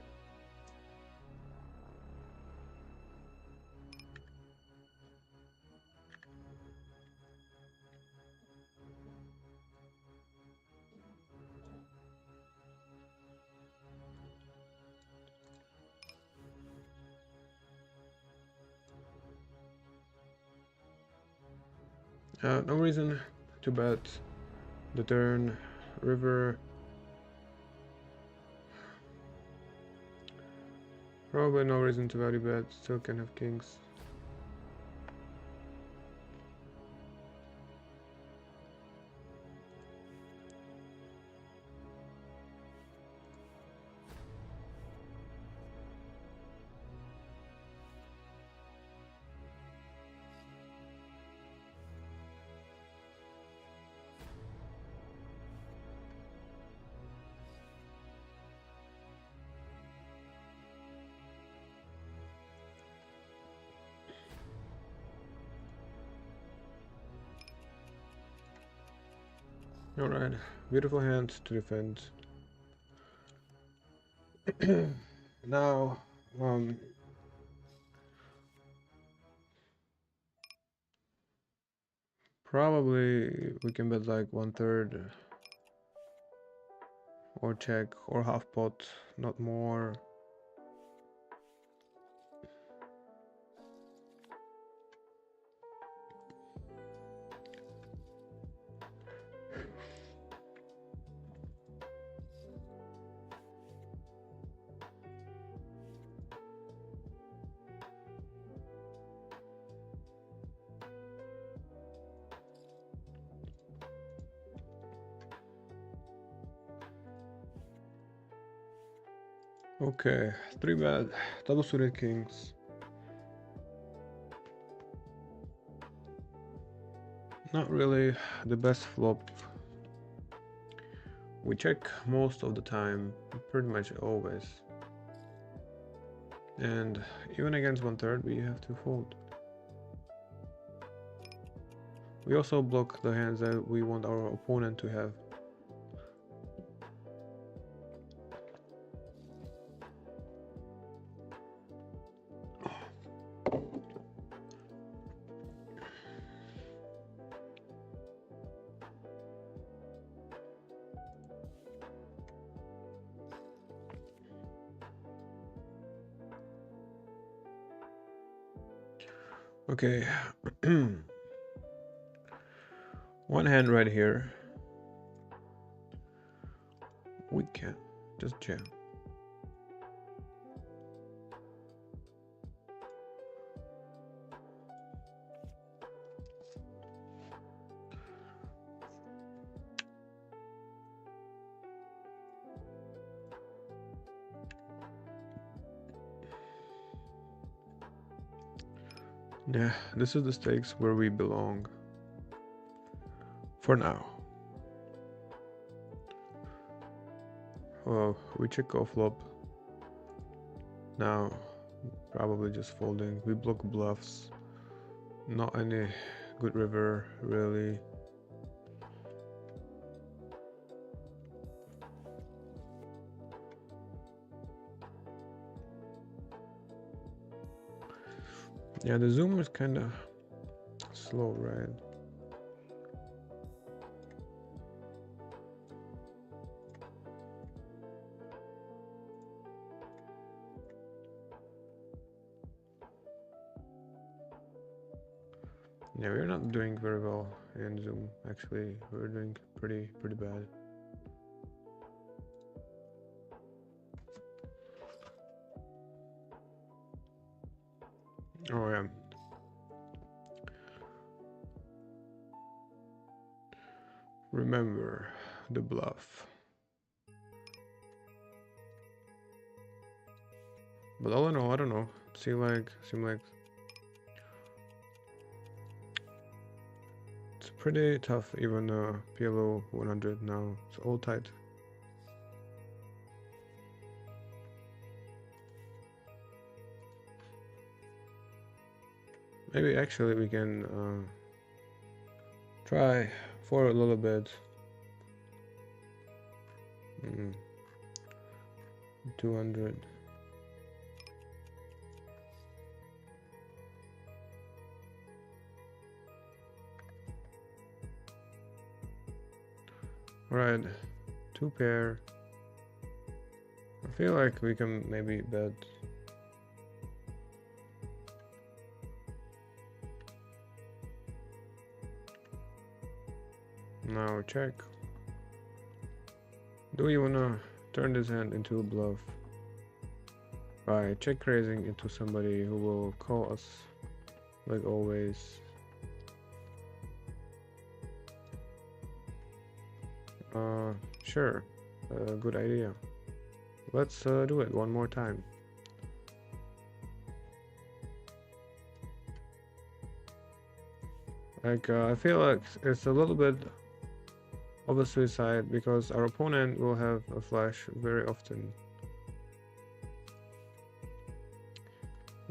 No reason to bet the turn. River. Probably no reason to value bet. Still can have kings. Alright, beautiful hand to defend. Now, probably we can bet like 1/3 or check or half pot, not more. Okay, 3-bet, double suited kings. Not really the best flop. We check most of the time, pretty much always. And even against 1/3, we have to fold. We also block the hands that we want our opponent to have. Okay, one hand right here. We can just jam. Yeah, this is the stakes where we belong. For now. Oh, we check off flop. Now, probably just folding. We block bluffs. Not any good river, really. Yeah, the zoom is kind of slow, right? Yeah, we're not doing very well in zoom. Actually, we're doing pretty bad. Oh yeah. Remember the bluff. But all in all, I don't know. Seem like it's pretty tough. Even PLO 100 now. It's all tight. Maybe actually we can try for a little bit. 200. Alright, 2 pair. I feel like we can maybe bet. Now check. Do we wanna turn this hand into a bluff by check raising into somebody who will call us like always? Sure, good idea. Let's do it one more time. Like, I feel like it's a little bit of a suicide because our opponent will have a flash very often.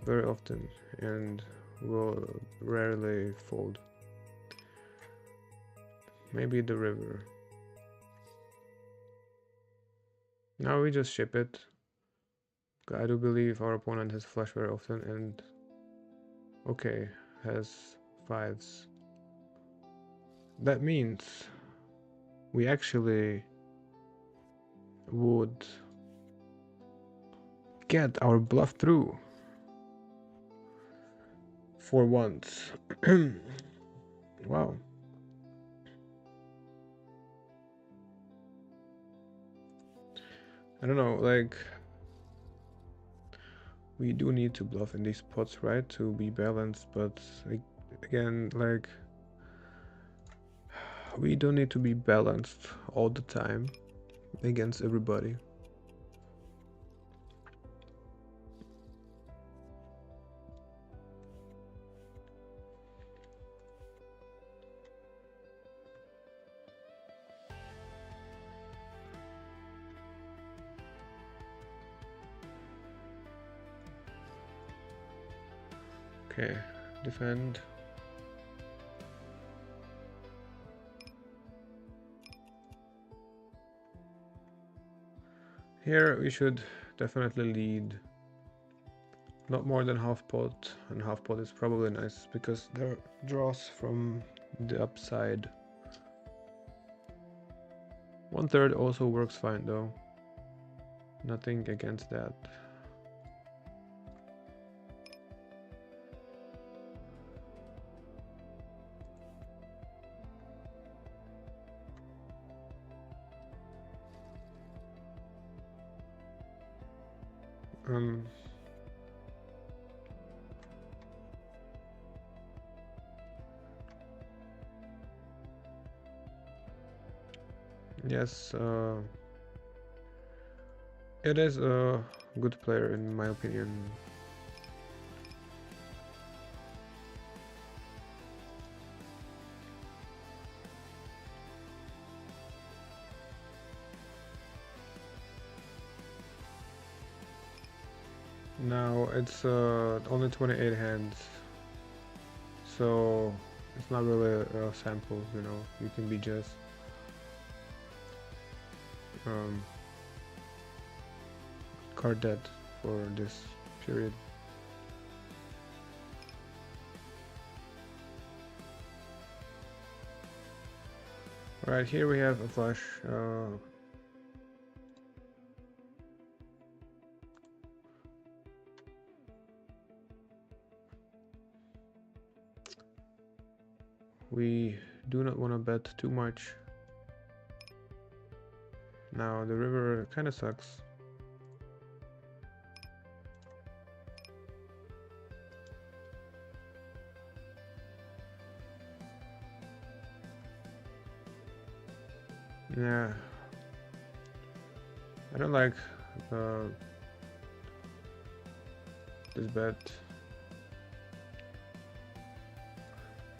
Very often, and will rarely fold. Maybe the river. Now we just ship it. I do believe our opponent has flash very often and okay, has 5s. That means we actually would get our bluff through for once. Wow. I don't know, like, we do need to bluff in these spots, right, to be balanced, but again, like, we don't need to be balanced all the time against everybody. Okay, defend. Here we should definitely lead. Not more than half pot, and half pot is probably nice because there are draws from the upside. 1/3 also works fine though. Nothing against that. Yes, it is a good player in my opinion. Now it's only 28 hands, so it's not really a sample, you know. You can be just card dead for this period. Alright, here we have a flush. We do not want to bet too much. Now the river kind of sucks. Yeah, I don't like this bet.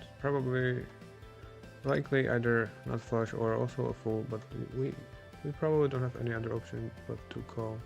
It's probably likely either not flush or also a full, but we probably don't have any other option but to call.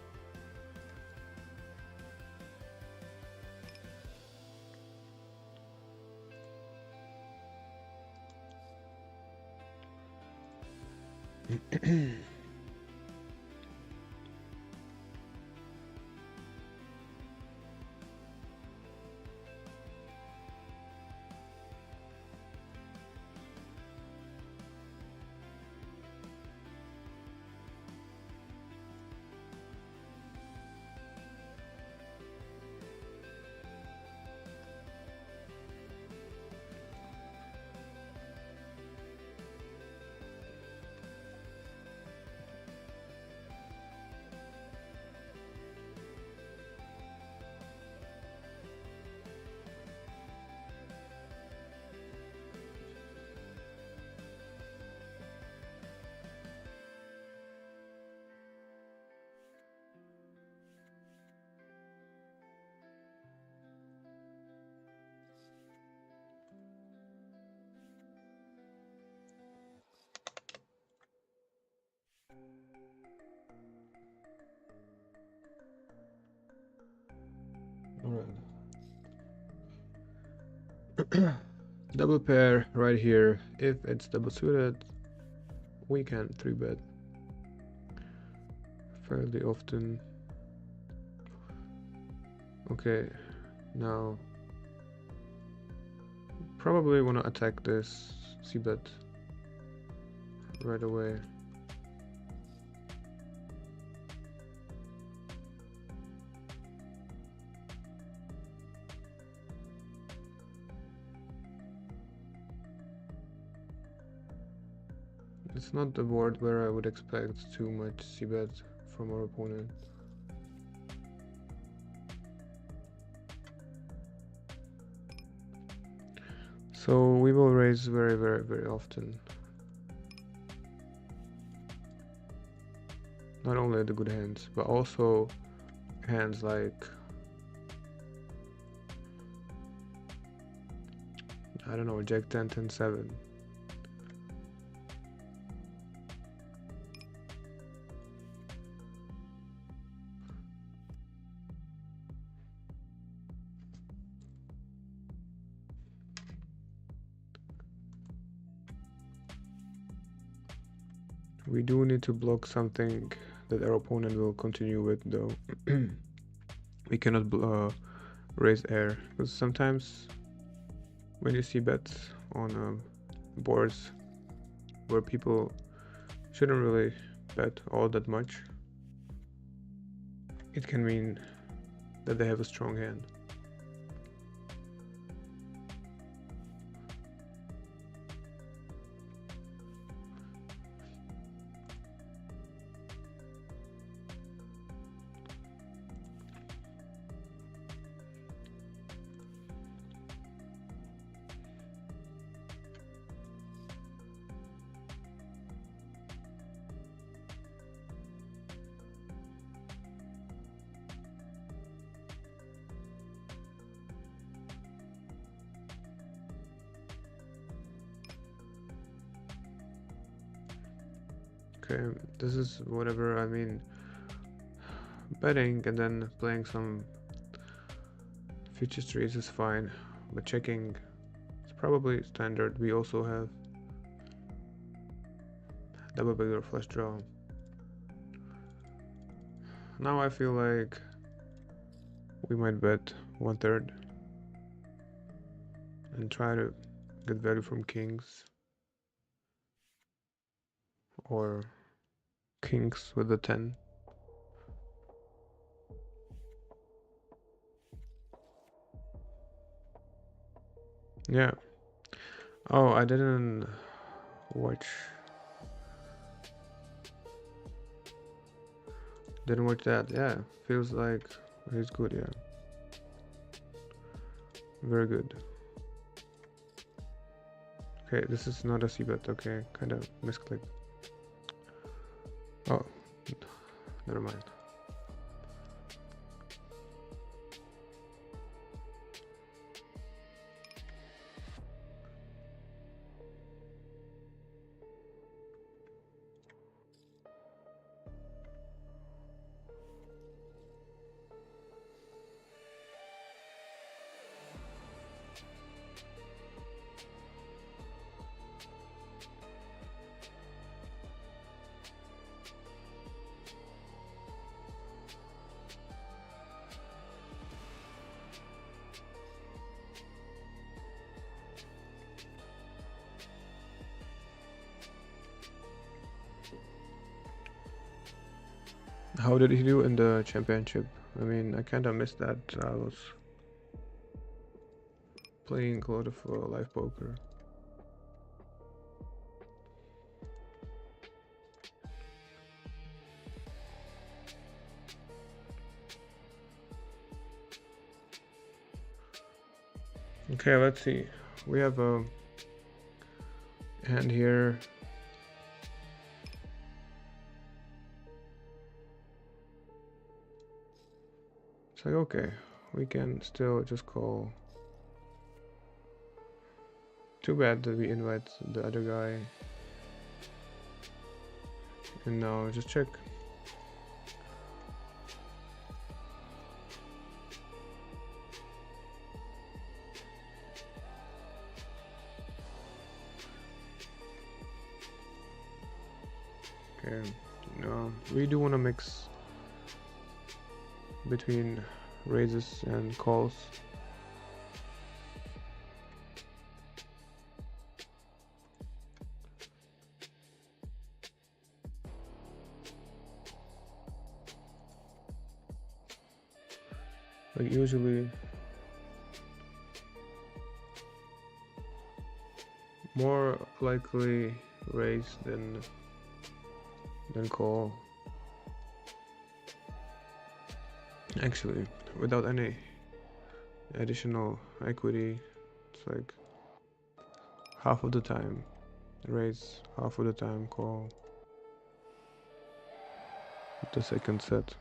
Alright. Double pair right here. If it's double suited, we can 3-bet fairly often. Okay, now probably want to attack this c-bet right away. It's not the board where I would expect too much c-bet from our opponent. So we will raise very, very, very often. Not only the good hands, but also hands like, I don't know, Jack 10, 10, 7. We do need to block something that our opponent will continue with, though. We cannot raise air, because sometimes when you see bets on boards where people shouldn't really bet all that much, it can mean that they have a strong hand. Okay, this is whatever, I mean, betting and then playing some future trees is fine, but checking is probably standard. We also have double bigger flush draw. Now I feel like we might bet 1/3 and try to get value from kings or kings with the 10. Yeah. Oh, I didn't watch. Didn't watch that. Yeah, feels like he's good. Yeah, very good. Okay, this is not a c-bet. Okay, kind of misclicked. Oh, never mind. How did he do in the championship? I mean, I kind of missed that. I was playing a lot of live poker. Okay, let's see. We have a hand here. It's like, okay, we can still just call. Too bad that we invite the other guy. And now just check. Okay, no, we do want to mix between raises and calls. Like usually more likely raise than call. Actually, without any additional equity, it's like half of the time raise, half of the time call. The second set.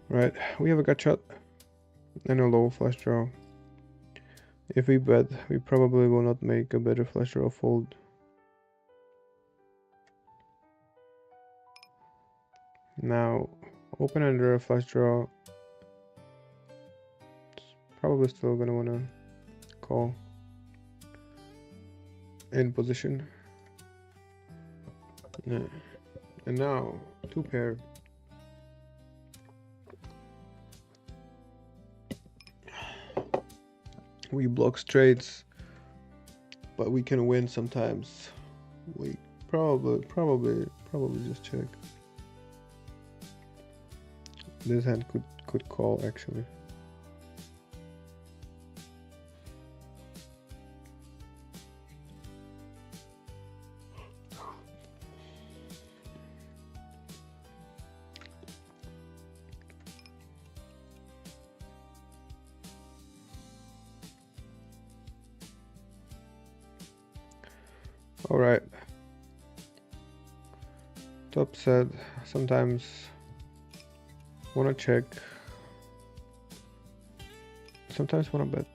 Right, we have a gut shot and a low flush draw. If we bet, we probably will not make a better flush draw fold. Now, open under a flush draw. Probably still gonna wanna call in position. Yeah. And now, two pair. We block straights, but we can win sometimes. We probably just check. This hand could call actually. All right. Top set. Sometimes wanna check. Sometimes wanna bet.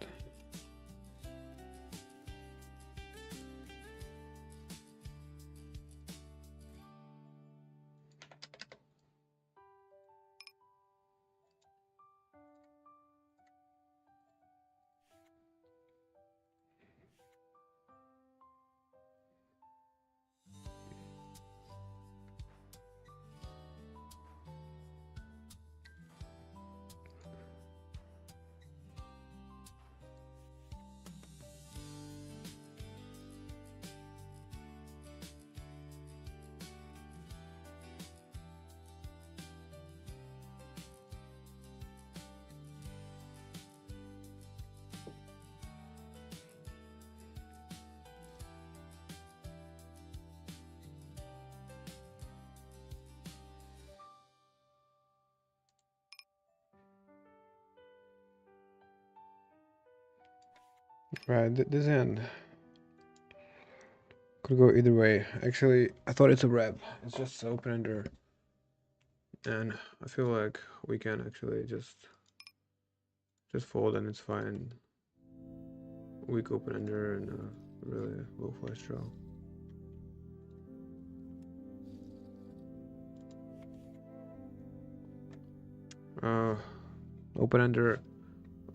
Right, this hand could go either way. Actually, I thought it's a wrap. It's just open ender. And I feel like we can actually just fold and it's fine. Weak open ender and a really low flush draw. Open ender.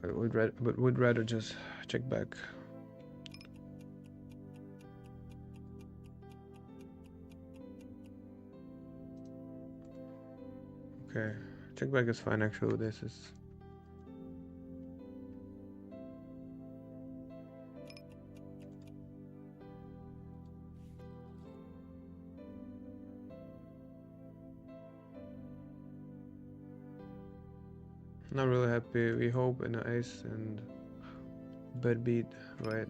I would rather just check back. Okay, check back is fine actually. This is not really happy. We hope in an ace and bad beat, right?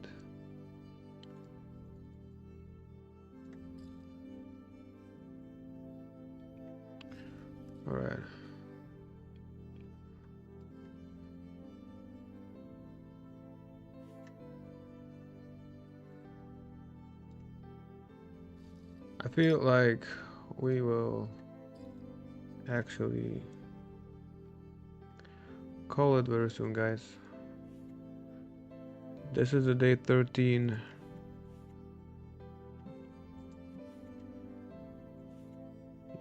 All right. I feel like we will actually call it very soon, guys. This is the day 13.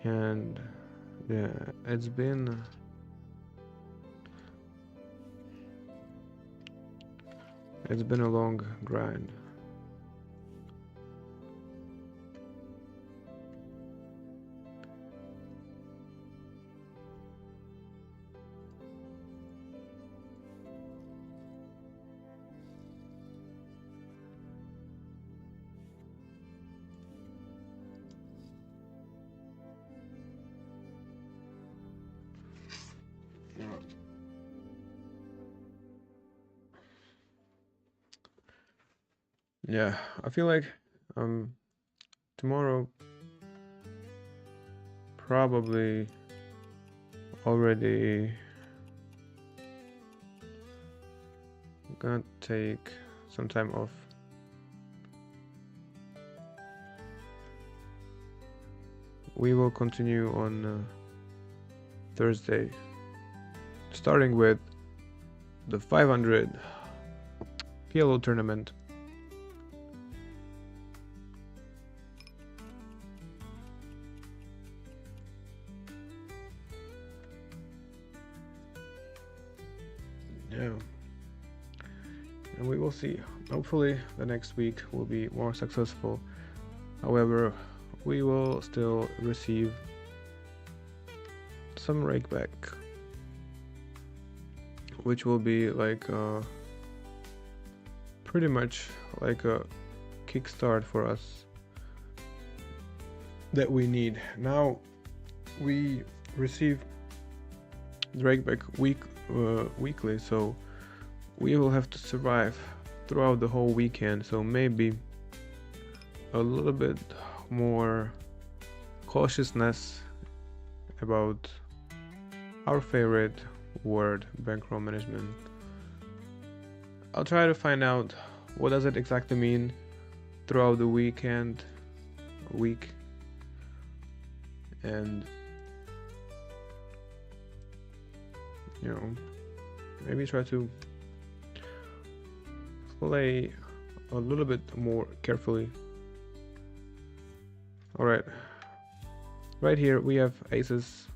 And yeah, it's been a long grind. Yeah, I feel like tomorrow probably already gonna take some time off. We will continue on Thursday starting with the 500 PLO tournament. Yeah, and we will see. Hopefully the next week will be more successful. However, we will still receive some rakeback, which will be like pretty much like a kickstart for us that we need. Now we receive rakeback weekly, so we will have to survive throughout the whole weekend. So maybe a little bit more cautiousness about our favorite word, bankroll management. I'll try to find out what does it exactly mean throughout the week, and you know, maybe try to play a little bit more carefully. All right, right here we have aces.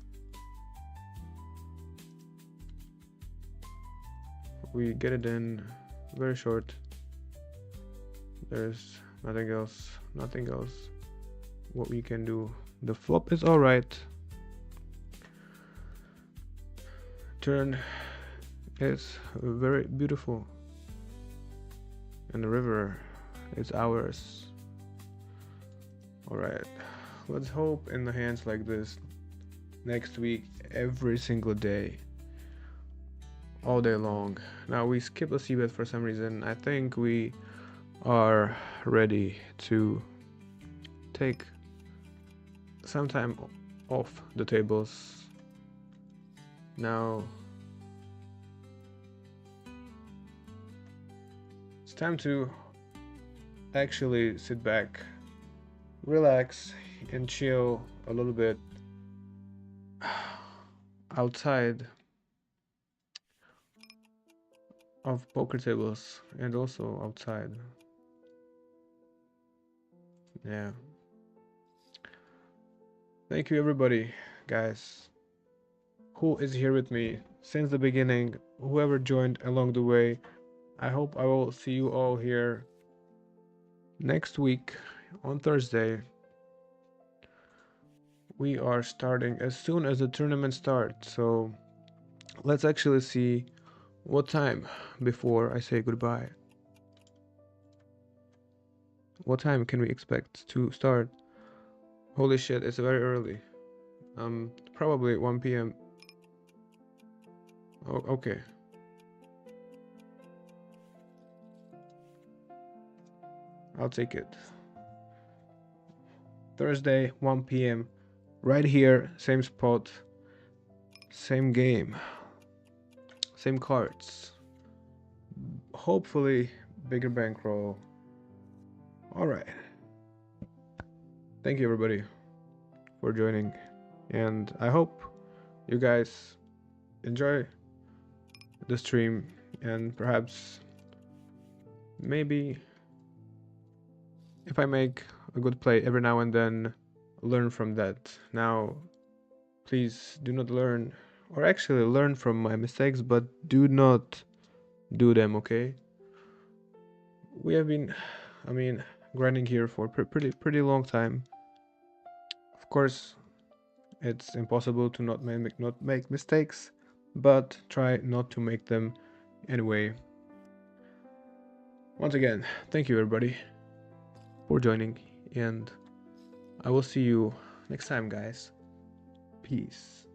We get it in very short. There's nothing else what we can do. The flop is all right. Turn is very beautiful, and the river is ours. All right, let's hope in the hands like this next week, every single day, all day long. Now we skip a c-bet for some reason. I think we are ready to take some time off the tables. Now it's time to actually sit back, relax, and chill a little bit outside of poker tables and also outside. Yeah. Thank you everybody, guys, who is here with me since the beginning, whoever joined along the way. I hope I will see you all here next week on Thursday. We are starting as soon as the tournament starts, so let's actually see what time before I say goodbye. What time can we expect to start? Holy shit, it's very early. Probably 1 p.m. Oh, okay. I'll take it. Thursday, 1 p.m. Right here, same spot, same game, same cards. Hopefully, bigger bankroll. Alright. Thank you everybody for joining, and I hope you guys enjoy the stream, and perhaps maybe if I make a good play every now and then, learn from that. Now please do not learn, or actually learn from my mistakes, but do not do them, okay? We have been grinding here for pretty long time. Of course it's impossible to not make mistakes, but try not to make them anyway. Once again, thank you everybody for joining, and I will see you next time, guys. Peace.